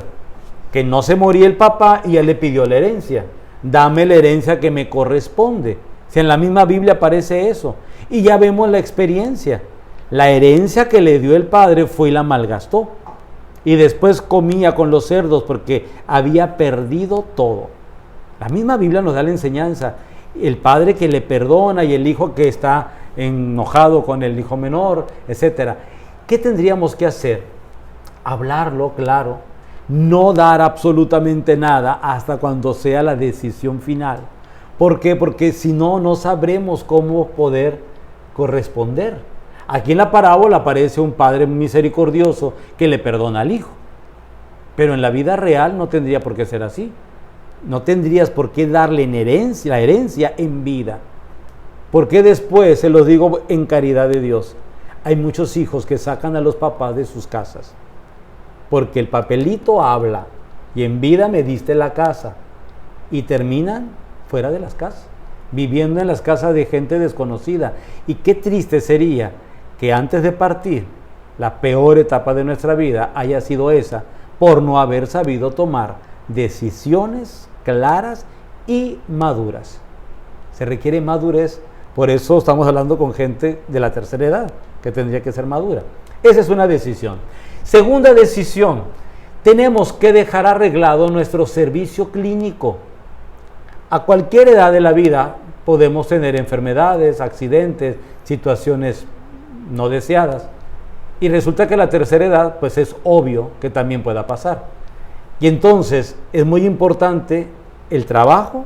que no se moría el papá y él le pidió la herencia. Dame la herencia que me corresponde. Si en la misma Biblia aparece eso. Y ya vemos la experiencia. La herencia que le dio el padre fue y la malgastó. Y después comía con los cerdos porque había perdido todo. La misma Biblia nos da la enseñanza. El padre que le perdona y el hijo que está enojado con el hijo menor, etc. ¿Qué tendríamos que hacer? Hablarlo, claro. No dar absolutamente nada hasta cuando sea la decisión final. ¿Por qué? Porque si no, no sabremos cómo poder corresponder. Aquí en la parábola aparece un padre misericordioso que le perdona al hijo. Pero en la vida real no tendría por qué ser así. No tendrías por qué darle la herencia en vida. Porque después, se los digo en caridad de Dios, hay muchos hijos que sacan a los papás de sus casas. Porque el papelito habla y en vida me diste la casa y terminan fuera de las casas, viviendo en las casas de gente desconocida. Y qué triste sería que antes de partir, la peor etapa de nuestra vida haya sido esa, por no haber sabido tomar decisiones claras y maduras. Se requiere madurez, por eso estamos hablando con gente de la tercera edad, que tendría que ser madura. Esa es una decisión. Segunda decisión, tenemos que dejar arreglado nuestro servicio clínico. A cualquier edad de la vida podemos tener enfermedades, accidentes, situaciones no deseadas. Y resulta que a la tercera edad, pues es obvio que también pueda pasar. Y entonces es muy importante el trabajo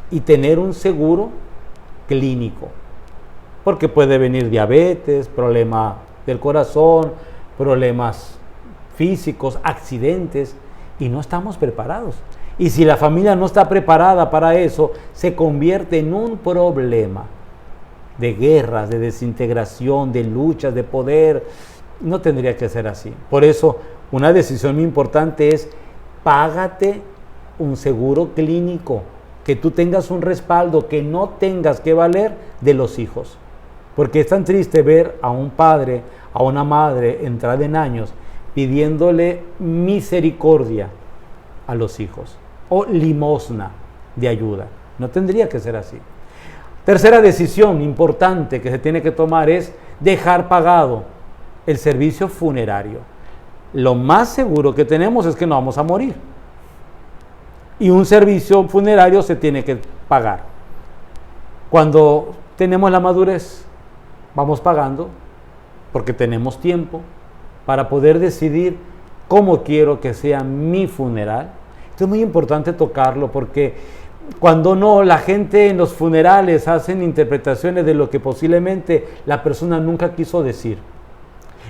y tener un seguro clínico. Porque puede venir diabetes, problema del corazón, problemas físicos, accidentes, y no estamos preparados. Y si la familia no está preparada para eso, se convierte en un problema de guerras, de desintegración, de luchas, de poder. No tendría que ser así. Por eso, una decisión muy importante es págate un seguro clínico, que tú tengas un respaldo, que no tengas que valer de los hijos. Porque es tan triste ver a un padre, a una madre entrada en años pidiéndole misericordia a los hijos o limosna de ayuda. No tendría que ser así. Tercera decisión importante que se tiene que tomar es dejar pagado el servicio funerario. Lo más seguro que tenemos es que no vamos a morir. Y un servicio funerario se tiene que pagar. Cuando tenemos la madurez, vamos pagando porque tenemos tiempo para poder decidir cómo quiero que sea mi funeral. Esto es muy importante tocarlo porque cuando no, la gente en los funerales hacen interpretaciones de lo que posiblemente la persona nunca quiso decir.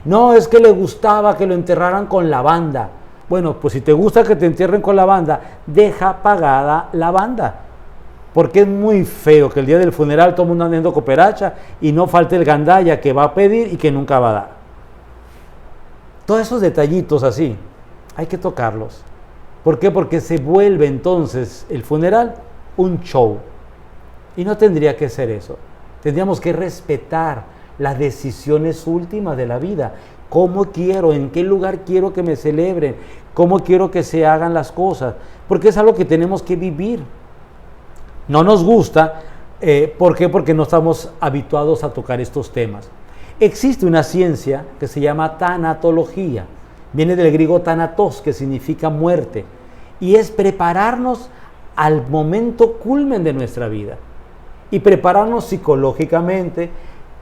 No, es que le gustaba que lo enterraran con lavanda. Bueno, pues si te gusta que te entierren con lavanda, deja pagada la banda. Porque es muy feo que el día del funeral todo el mundo ande en cooperacha y no falte el gandaya que va a pedir y que nunca va a dar. Todos esos detallitos así, hay que tocarlos. ¿Por qué? Porque se vuelve entonces el funeral un show. Y no tendría que ser eso. Tendríamos que respetar las decisiones últimas de la vida. ¿Cómo quiero? ¿En qué lugar quiero que me celebren? ¿Cómo quiero que se hagan las cosas? Porque es algo que tenemos que vivir. No nos gusta. ¿Por qué? Porque no estamos habituados a tocar estos temas. Existe una ciencia que se llama tanatología. Viene del griego thanatos, que significa muerte. Y es prepararnos al momento culmen de nuestra vida. Y prepararnos psicológicamente,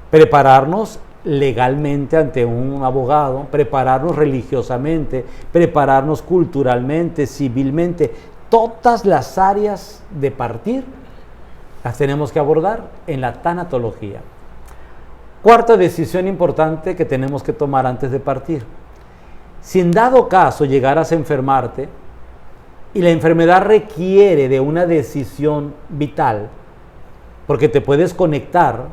prepararnos legalmente ante un abogado, prepararnos religiosamente, prepararnos culturalmente, civilmente. Todas las áreas de partir las tenemos que abordar en la tanatología. Cuarta decisión importante que tenemos que tomar antes de partir. Si en dado caso llegaras a enfermarte y la enfermedad requiere de una decisión vital, porque te puedes conectar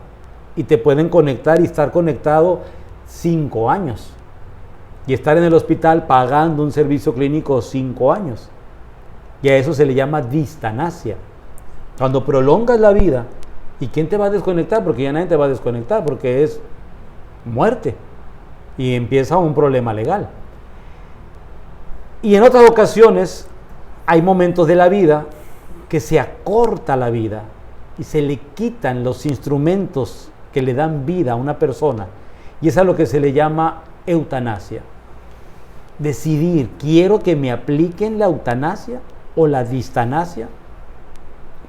y te pueden conectar y estar conectado 5 años y estar en el hospital pagando un servicio clínico 5 años. Y a eso se le llama distanasia. Cuando prolongas la vida, ¿y quién te va a desconectar? Porque ya nadie te va a desconectar, porque es muerte y empieza un problema legal. Y en otras ocasiones hay momentos de la vida que se acorta la vida y se le quitan los instrumentos que le dan vida a una persona, y es a lo que se le llama eutanasia. Decidir, ¿quiero que me apliquen la eutanasia o la distanasia?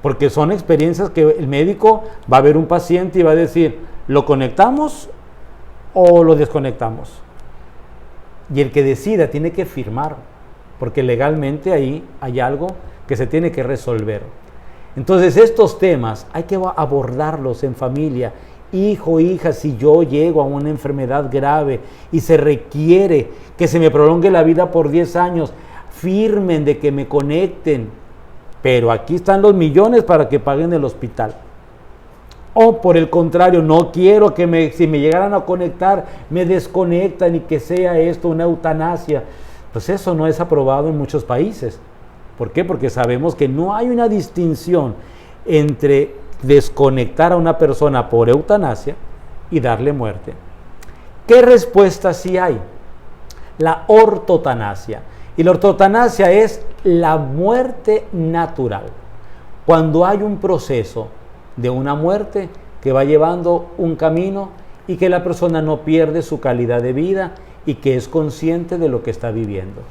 Porque son experiencias que el médico va a ver un paciente y va a decir, ¿lo conectamos o lo desconectamos? Y el que decida tiene que firmar, porque legalmente ahí hay algo que se tiene que resolver. Entonces estos temas hay que abordarlos en familia. Hijo, hija, si yo llego a una enfermedad grave y se requiere que se me prolongue la vida por 10 años, firmen de que me conecten, pero aquí están los millones para que paguen el hospital. O por el contrario, no quiero que si me llegaran a conectar, me desconectan y que sea esto una eutanasia. Pues eso no es aprobado en muchos países. ¿Por qué? Porque sabemos que no hay una distinción entre desconectar a una persona por eutanasia y darle muerte. ¿Qué respuesta sí hay? La ortotanasia. Y la ortotanasia es la muerte natural. Cuando hay un proceso de una muerte que va llevando un camino y que la persona no pierde su calidad de vida y que es consciente de lo que está viviendo.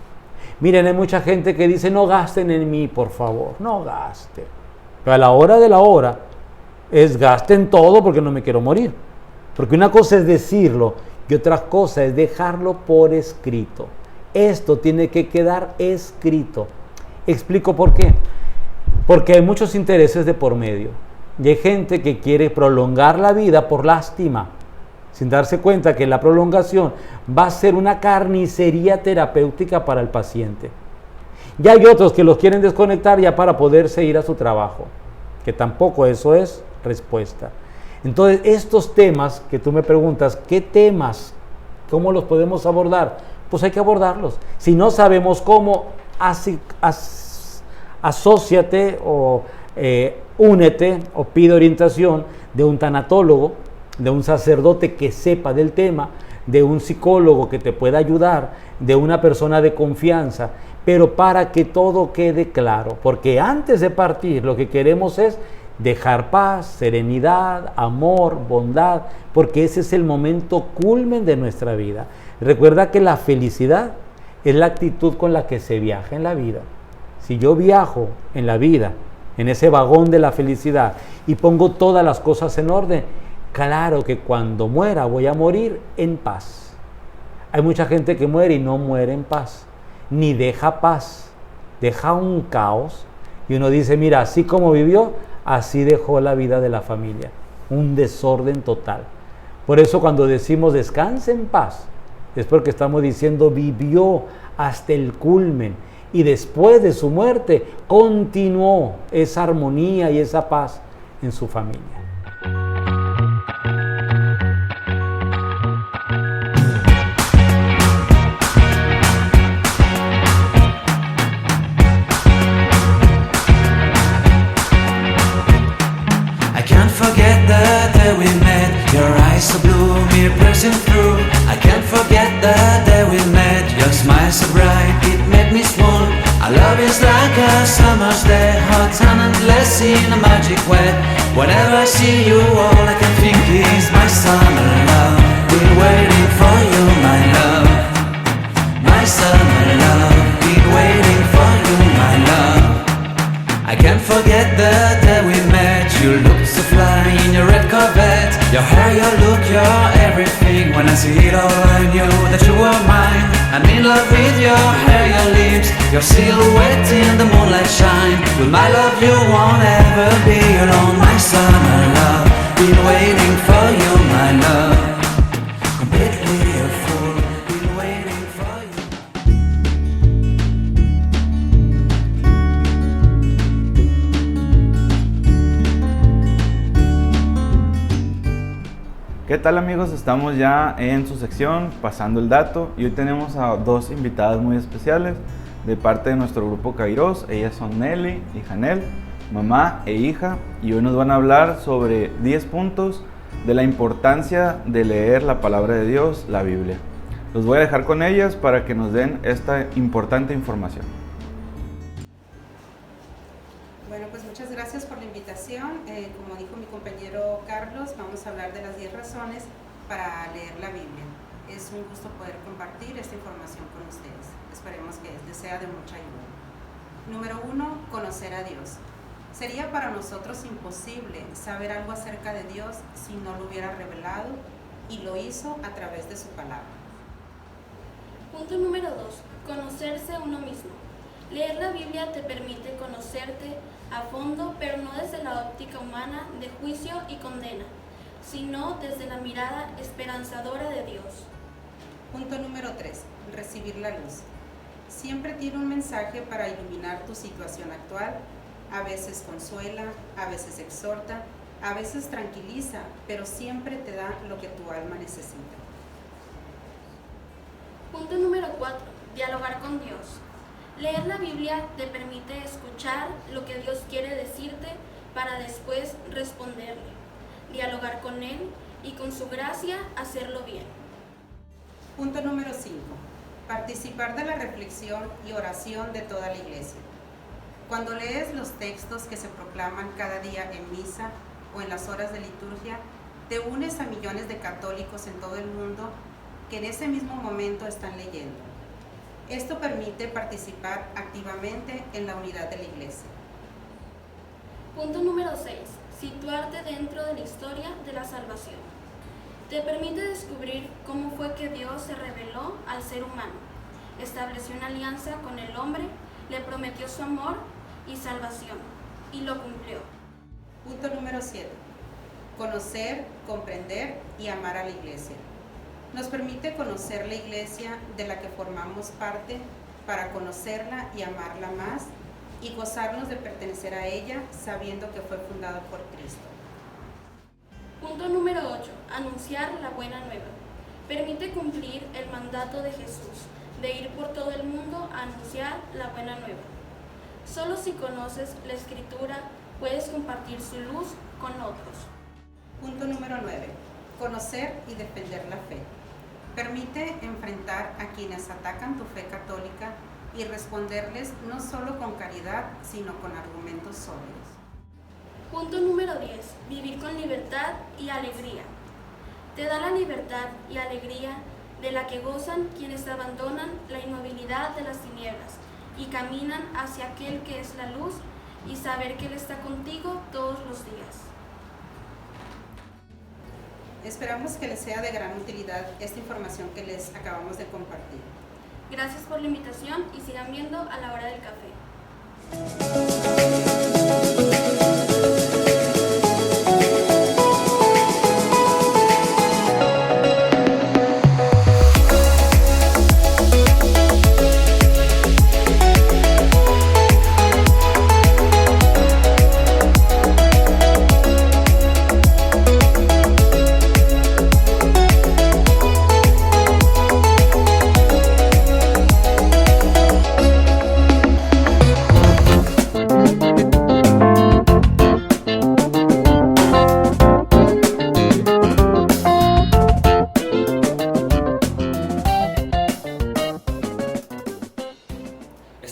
Miren, hay mucha gente que dice, no gasten en mí, por favor, no gasten. Pero a la hora de la hora, es gasten todo porque no me quiero morir. Porque una cosa es decirlo y otra cosa es dejarlo por escrito. Esto tiene que quedar escrito. Explico por qué. Porque hay muchos intereses de por medio. Y hay gente que quiere prolongar la vida por lástima, sin darse cuenta que la prolongación va a ser una carnicería terapéutica para el paciente. Y hay otros que los quieren desconectar ya para poderse ir a su trabajo, que tampoco eso es respuesta. Entonces, estos temas que tú me preguntas, ¿qué temas? ¿Cómo los podemos abordar? Pues hay que abordarlos. Si no sabemos cómo, asóciate o únete o pide orientación de un tanatólogo de un sacerdote que sepa del tema, de un psicólogo que te pueda ayudar, de una persona de confianza, pero para que todo quede claro, porque antes de partir lo que queremos es dejar paz, serenidad, amor, bondad, porque ese es el momento culmen de nuestra vida. Recuerda que la felicidad es la actitud con la que se viaja en la vida. Si yo viajo en la vida, en ese vagón de la felicidad, y pongo todas las cosas en orden, claro que cuando muera voy a morir en paz. Hay mucha gente que muere y no muere en paz, ni deja paz, deja un caos, y uno dice, mira, así como vivió, así dejó la vida de la familia, un desorden total. Por eso cuando decimos descanse en paz, es porque estamos diciendo vivió hasta el culmen, y después de su muerte continuó esa armonía y esa paz en su familia. So blue, me piercing through. I can't forget the day we met. Your smile so bright, it made me swoon. Our love is like a summer's day, hot and endless in a magic way. Whenever I see you, all I can think is my summer love. Been waiting for you, my love. My summer love. Been waiting for you, my love. I can't forget the day we met. You looked so fly in your red Corvette. Your hair, your look, your everything. When I see it all, I knew that you were mine. I'm in love with your hair, your lips, your silhouette in the moonlight shine. With my love you won't ever be alone. My summer love, been waiting for you, my love. Completely a fool, been waiting for you. ¿Qué tal, amigos? Estamos ya en su sección Pasando el Dato y hoy tenemos a dos invitadas muy especiales de parte de nuestro grupo Kairos. Ellas son Nelly y Janel, mamá e hija, y hoy nos van a hablar sobre 10 puntos de la importancia de leer la palabra de Dios, la Biblia. Los voy a dejar con ellas para que nos den esta importante información. Bueno, pues muchas gracias por la invitación. Como dijo mi compañero Carlos, vamos a hablar de las 10 razones para leer la Biblia. Es un gusto poder compartir esta información con ustedes. Esperemos que les sea de mucha ayuda. Número 1, conocer a Dios. Sería para nosotros imposible saber algo acerca de Dios si no lo hubiera revelado, y lo hizo a través de su palabra. Punto número 2, conocerse uno mismo. Leer la Biblia te permite conocerte a fondo, pero no desde la óptica humana de juicio y condena, sino desde la mirada esperanzadora de Dios. Punto número 3, recibir la luz. Siempre tiene un mensaje para iluminar tu situación actual. A veces consuela, a veces exhorta, a veces tranquiliza, pero siempre te da lo que tu alma necesita. Punto número 4, dialogar con Dios. Leer la Biblia te permite escuchar lo que Dios quiere decirte para después responderle, dialogar con Él y con su gracia hacerlo bien. Punto número 5. Participar de la reflexión y oración de toda la iglesia. Cuando lees los textos que se proclaman cada día en misa o en las horas de liturgia, te unes a millones de católicos en todo el mundo que en ese mismo momento están leyendo. Esto permite participar activamente en la unidad de la iglesia. Punto número 6. Situarte dentro de la historia de la salvación. Te permite descubrir cómo fue que Dios se reveló al ser humano, estableció una alianza con el hombre, le prometió su amor y salvación, y lo cumplió. Punto número 7. Conocer, comprender y amar a la iglesia. Nos permite conocer la iglesia de la que formamos parte para conocerla y amarla más y gozarnos de pertenecer a ella sabiendo que fue fundada por Cristo. Punto número 8. Anunciar la buena nueva. Permite cumplir el mandato de Jesús de ir por todo el mundo a anunciar la buena nueva. Solo si conoces la Escritura puedes compartir su luz con otros. Punto número 9. conocer y defender la fe. Permite enfrentar a quienes atacan tu fe católica y responderles no solo con caridad, sino con argumentos sólidos. Punto número 10. Vivir con libertad y alegría. Te da la libertad y alegría de la que gozan quienes abandonan la inmovilidad de las tinieblas y caminan hacia aquel que es la luz y saber que Él está contigo todos los días. Esperamos que les sea de gran utilidad esta información que les acabamos de compartir. Gracias por la invitación y sigan viendo A la Hora del Café.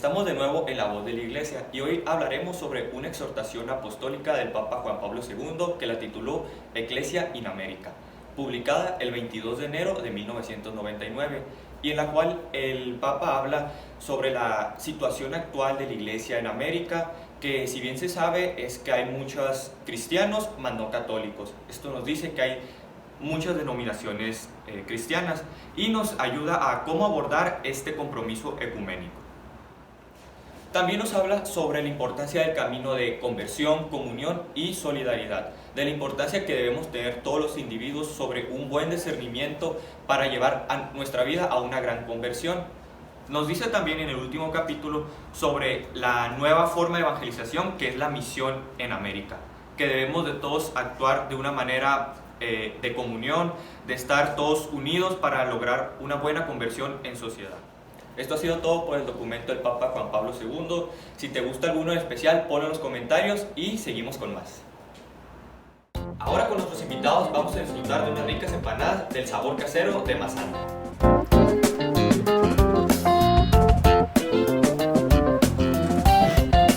Estamos de nuevo en La Voz de la Iglesia y hoy hablaremos sobre una exhortación apostólica del Papa Juan Pablo II que la tituló Ecclesia in America, publicada el 22 de enero de 1999 y en la cual el Papa habla sobre la situación actual de la Iglesia en América, que si bien se sabe es que hay muchos cristianos, mas no católicos. Esto nos dice que hay muchas denominaciones cristianas y nos ayuda a cómo abordar este compromiso ecuménico. También nos habla sobre la importancia del camino de conversión, comunión y solidaridad, de la importancia que debemos tener todos los individuos sobre un buen discernimiento para llevar a nuestra vida a una gran conversión. Nos dice también en el último capítulo sobre la nueva forma de evangelización que es la misión en América, que debemos de todos actuar de una manera de comunión, de estar todos unidos para lograr una buena conversión en sociedad. Esto ha sido todo por el documento del Papa Juan Pablo II. Si te gusta alguno en especial, ponlo en los comentarios y seguimos con más. Ahora con nuestros invitados vamos a disfrutar de unas ricas empanadas del sabor casero de Mazana.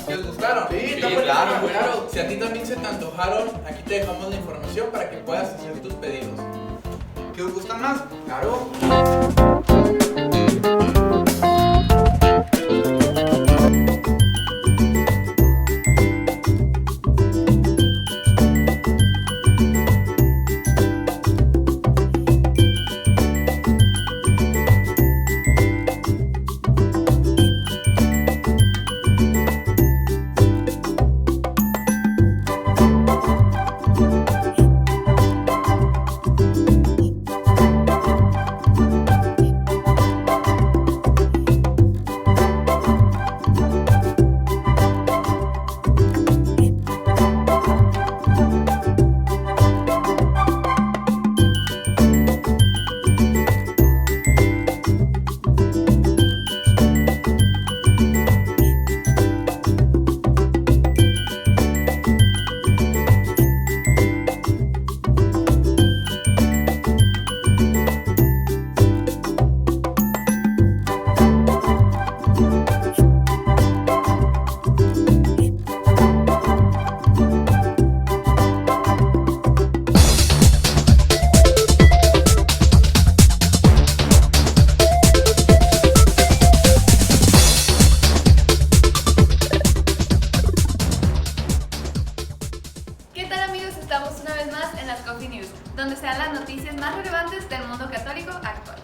¿Les gustaron? Sí, claro. Si a ti también se te antojaron, aquí te dejamos la información para que puedas hacer tus pedidos. ¿Qué os gustan más? Claro. donde se dan las noticias más relevantes del mundo católico actual.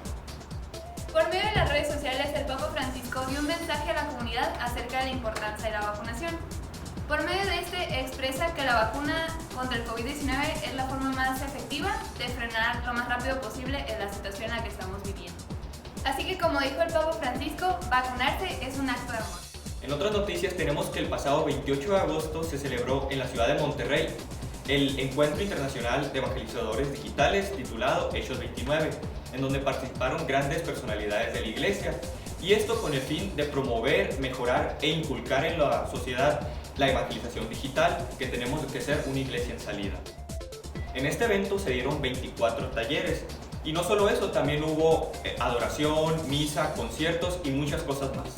Por medio de las redes sociales, el Papa Francisco dio un mensaje a la comunidad acerca de la importancia de la vacunación. Por medio de este, expresa que la vacuna contra el COVID-19 es la forma más efectiva de frenar lo más rápido posible en la situación en la que estamos viviendo. Así que, como dijo el Papa Francisco, vacunarse es un acto de amor. En otras noticias tenemos que el pasado 28 de agosto se celebró en la ciudad de Monterrey el Encuentro Internacional de Evangelizadores Digitales titulado Hechos 29, en donde participaron grandes personalidades de la Iglesia, y esto con el fin de promover, mejorar e inculcar en la sociedad la evangelización digital, que tenemos que ser una iglesia en salida. En este evento se dieron 24 talleres y no solo eso, también hubo adoración, misa, conciertos y muchas cosas más.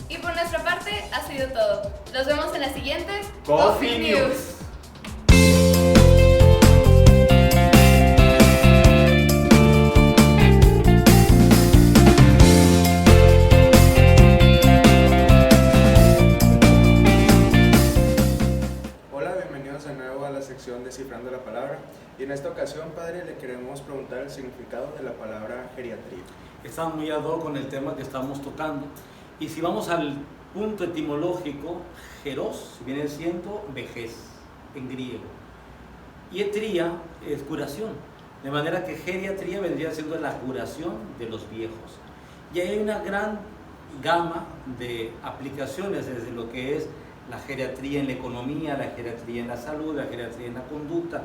Y por nuestra parte ha sido todo. Nos vemos en la siguiente Coffee News. Descifrando la palabra, y en esta ocasión, Padre, le queremos preguntar el significado de la palabra geriatría. Está muy ad hoc con el tema que estamos tocando, y si vamos al punto etimológico, geros viene siendo vejez en griego, y etría es curación, de manera que geriatría vendría siendo la curación de los viejos, y hay una gran gama de aplicaciones desde lo que es la geriatría en la economía, la geriatría en la salud, la geriatría en la conducta.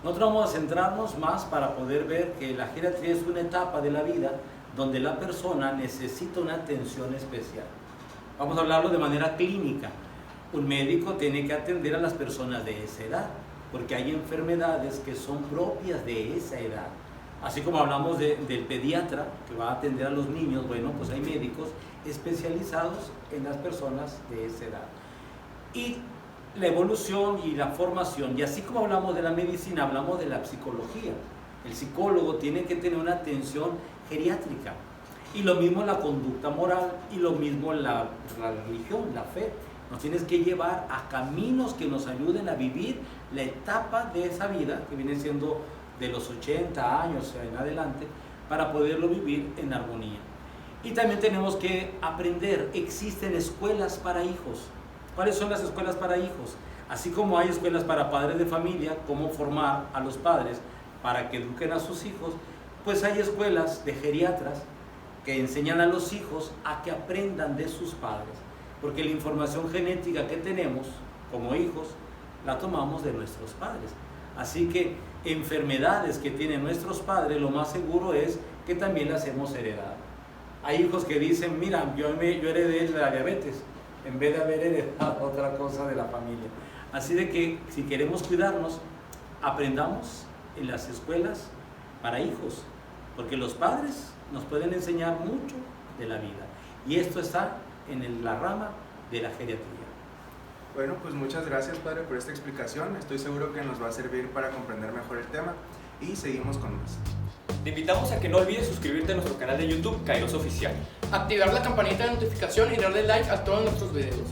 Nosotros vamos a centrarnos más para poder ver que la geriatría es una etapa de la vida donde la persona necesita una atención especial. Vamos a hablarlo de manera clínica. Un médico tiene que atender a las personas de esa edad, porque hay enfermedades que son propias de esa edad. Así como hablamos del pediatra que va a atender a los niños, bueno, pues hay médicos especializados en las personas de esa edad. Y la evolución y la formación, y así como hablamos de la medicina, hablamos de la psicología. El psicólogo tiene que tener una atención geriátrica, y lo mismo la conducta moral, y lo mismo la religión, la fe. Nos tienes que llevar a caminos que nos ayuden a vivir la etapa de esa vida, que viene siendo de los 80 años en adelante, para poderlo vivir en armonía. Y también tenemos que aprender, existen escuelas para hijos. ¿Cuáles son las escuelas para hijos? Así como hay escuelas para padres de familia, cómo formar a los padres para que eduquen a sus hijos, pues hay escuelas de geriatras que enseñan a los hijos a que aprendan de sus padres, porque la información genética que tenemos como hijos la tomamos de nuestros padres. Así que enfermedades que tienen nuestros padres, lo más seguro es que también las hemos heredado. Hay hijos que dicen, mira, yo heredé la diabetes, en vez de haber heredado otra cosa de la familia. Así de que si queremos cuidarnos, aprendamos en las escuelas para hijos, porque los padres nos pueden enseñar mucho de la vida, y esto está en la rama de la geriatría. Bueno, pues muchas gracias, Padre, por esta explicación. Estoy seguro que nos va a servir para comprender mejor el tema, y seguimos con más. Te invitamos a que no olvides suscribirte a nuestro canal de YouTube, Kairos Oficial. Activar la campanita de notificación y darle like a todos nuestros videos.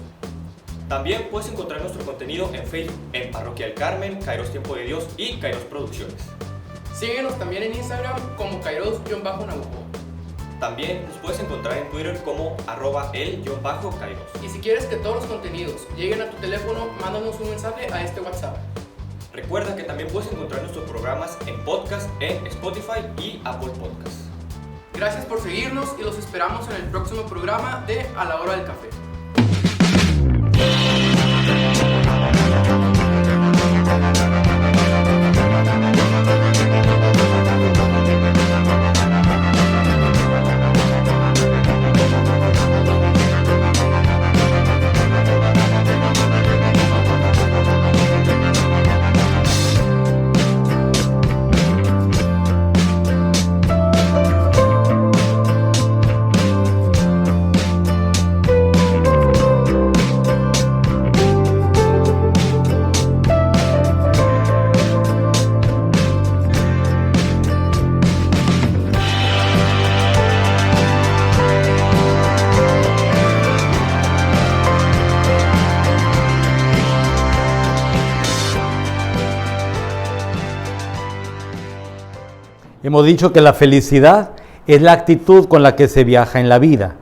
También puedes encontrar nuestro contenido en Facebook, en Parroquia del Carmen, Kairos Tiempo de Dios y Kairos Producciones. Síguenos también en Instagram como Kairos-Nabucco. También nos puedes encontrar en Twitter como @el_Kairos. Y si quieres que todos los contenidos lleguen a tu teléfono, mándanos un mensaje a este WhatsApp. Recuerda que también puedes encontrar nuestros programas en podcast, en Spotify y Apple Podcasts. Gracias por seguirnos y los esperamos en el próximo programa de A la Hora del Café. Hemos dicho que la felicidad es la actitud con la que se viaja en la vida.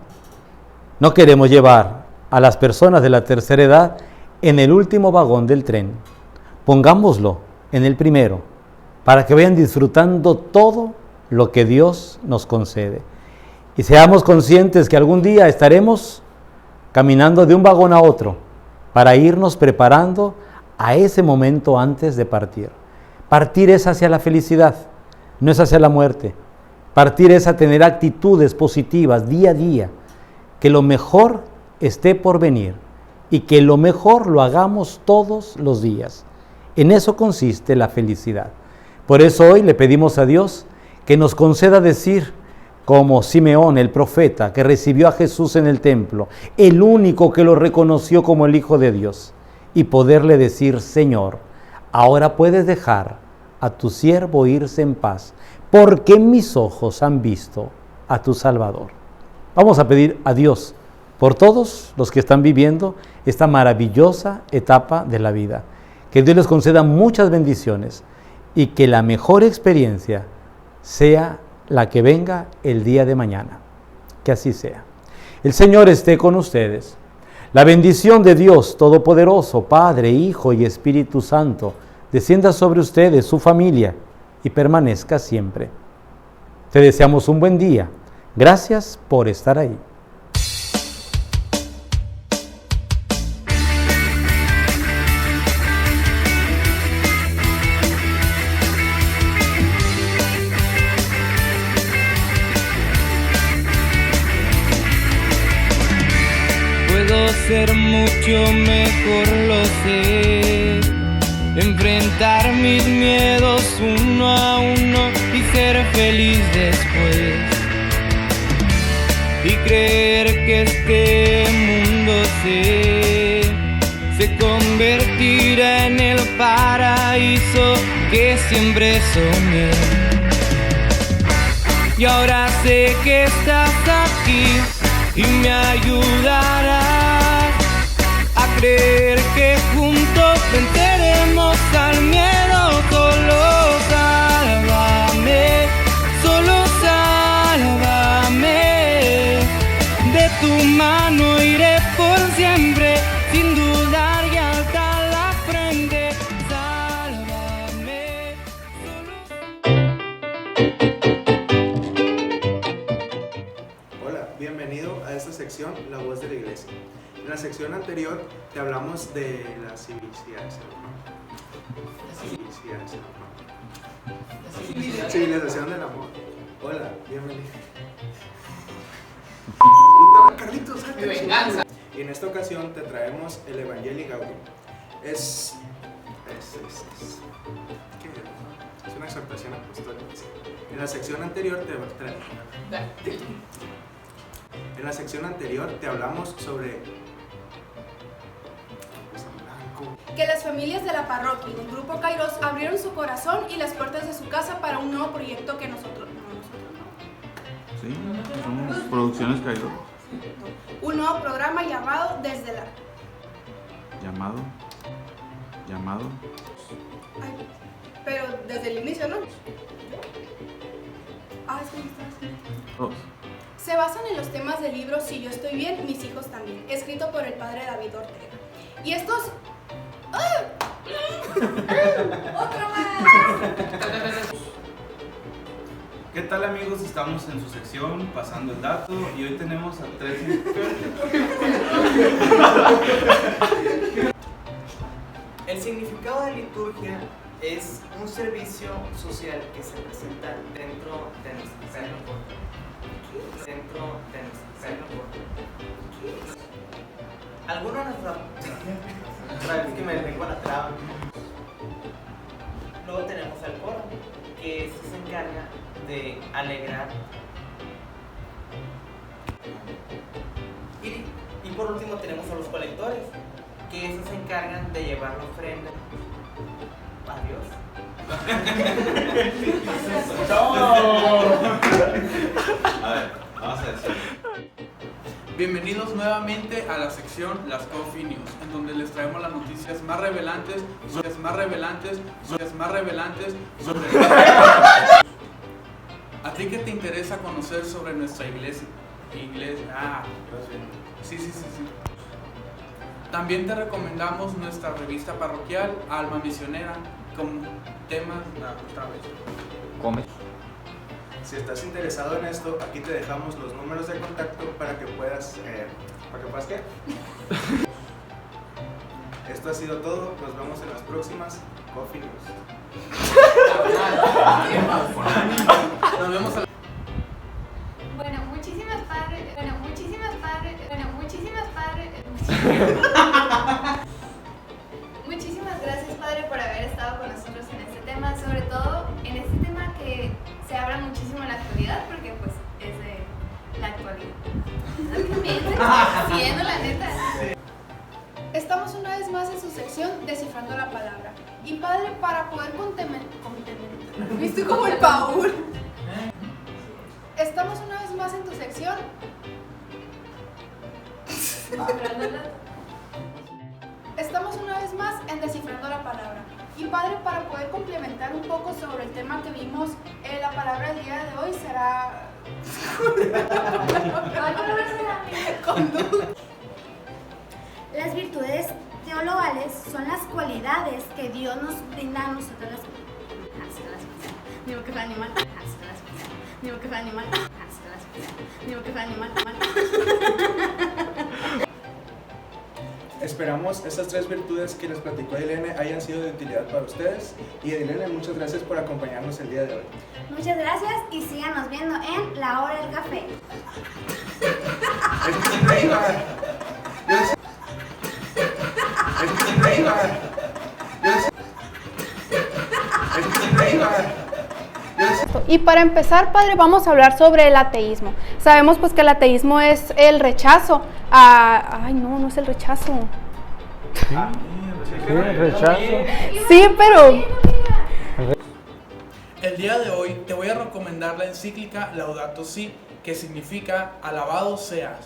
No queremos llevar a las personas de la tercera edad en el último vagón del tren. Pongámoslo en el primero, para que vayan disfrutando todo lo que Dios nos concede. Y seamos conscientes que algún día estaremos caminando de un vagón a otro para irnos preparando a ese momento antes de partir. Partir es hacia la felicidad, no es hacia la muerte. Partir es a tener actitudes positivas día a día, que lo mejor esté por venir y que lo mejor lo hagamos todos los días. En eso consiste la felicidad. Por eso hoy le pedimos a Dios que nos conceda decir, como Simeón, el profeta, que recibió a Jesús en el templo, el único que lo reconoció como el Hijo de Dios, y poderle decir: Señor, ahora puedes dejar a tu siervo irse en paz, porque mis ojos han visto a tu Salvador. Vamos a pedir a Dios por todos los que están viviendo esta maravillosa etapa de la vida. Que Dios les conceda muchas bendiciones y que la mejor experiencia sea la que venga el día de mañana. Que así sea. El Señor esté con ustedes. La bendición de Dios Todopoderoso, Padre, Hijo y Espíritu Santo, descienda sobre ustedes, su familia, y permanezca siempre. Te deseamos un buen día. Gracias por estar ahí. Puedo ser mucho mejor, lo sé. Enfrentar mis miedos uno a uno y ser feliz después. Y creer que este mundo se convertirá en el paraíso que siempre soñé. Y ahora sé que estás aquí y me ayudarás a creer que juntos venceremos al miedo. Solo sálvame, de tu mano iré por siempre, sin dudar y alzar la frente. Sálvame, Hola, bienvenido a esta sección, La Voz de la Iglesia. En la sección anterior te hablamos de la civilización del amor. Hola, bienvenido. Carlitos, venganza. Y en esta ocasión te traemos el Evangelii Gaudium. Es una exhortación apostólica. En la sección anterior te hablamos sobre que las familias de la parroquia y del Grupo Kairos abrieron su corazón y las puertas de su casa para un nuevo proyecto que nosotros no. Sí, somos Producciones Kairos. Un nuevo programa llamado Desde la... Llamado. Ay, pero desde el inicio, ¿no? Ah, es que me estás... Se basan en los temas del libro Si yo estoy bien, mis hijos también, escrito por el padre David Ortega. Y estos... ¡Ah! ¡Otro más! ¿Qué tal, amigos? Estamos en su sección Pasando el Dato y hoy tenemos a 3 El significado de liturgia es un servicio social que se presenta dentro de nuestra casa. Algunos nos es que me vengo a la traba. Luego tenemos al coro, que se encarga de alegrar. Y por último tenemos a los colectores, que esos se encargan de llevar la ofrenda a Dios. A ver, vamos a decir. Bienvenidos nuevamente a la sección Las Coffee News, en donde les traemos las noticias más revelantes sobre ¿A ti qué te interesa conocer sobre nuestra iglesia? Sí. También te recomendamos nuestra revista parroquial Alma Misionera con temas Si estás interesado en esto, aquí te dejamos los números de contacto para que puedas ¿qué? Esto ha sido todo, nos vemos en las próximas Coffee News. Nos vemos a Bueno, muchísimas muchísimas gracias, Padre, por haber estado con nosotros en este tema, sobre todo se habla muchísimo en la actualidad porque pues es de la actualidad. Haciendo la neta. Estamos una vez más en su sección Descifrando la Palabra. Y Padre, para poder ¿viste como el Paul? Estamos una vez más en tu sección. Estamos una vez más en Descifrando la Palabra. Y Padre, para poder complementar un poco sobre el tema que vimos, la palabra del día de hoy será... Las virtudes teologales son las cualidades que Dios nos brinda a nosotros las... Digo que fue animal. Digo que fue animal. Digo que fue animal. Esperamos estas 3 virtudes que les platicó Edilene hayan sido de utilidad para ustedes. Y Edilene, muchas gracias por acompañarnos el día de hoy. Muchas gracias y síganos viendo en La Hora del Café. Y para empezar, Padre, vamos a hablar sobre el ateísmo. Sabemos pues que el ateísmo es el rechazo a... Ay, no es el rechazo. Sí, el rechazo. Sí, pero... El día de hoy te voy a recomendar la encíclica Laudato Si, que significa alabado seas.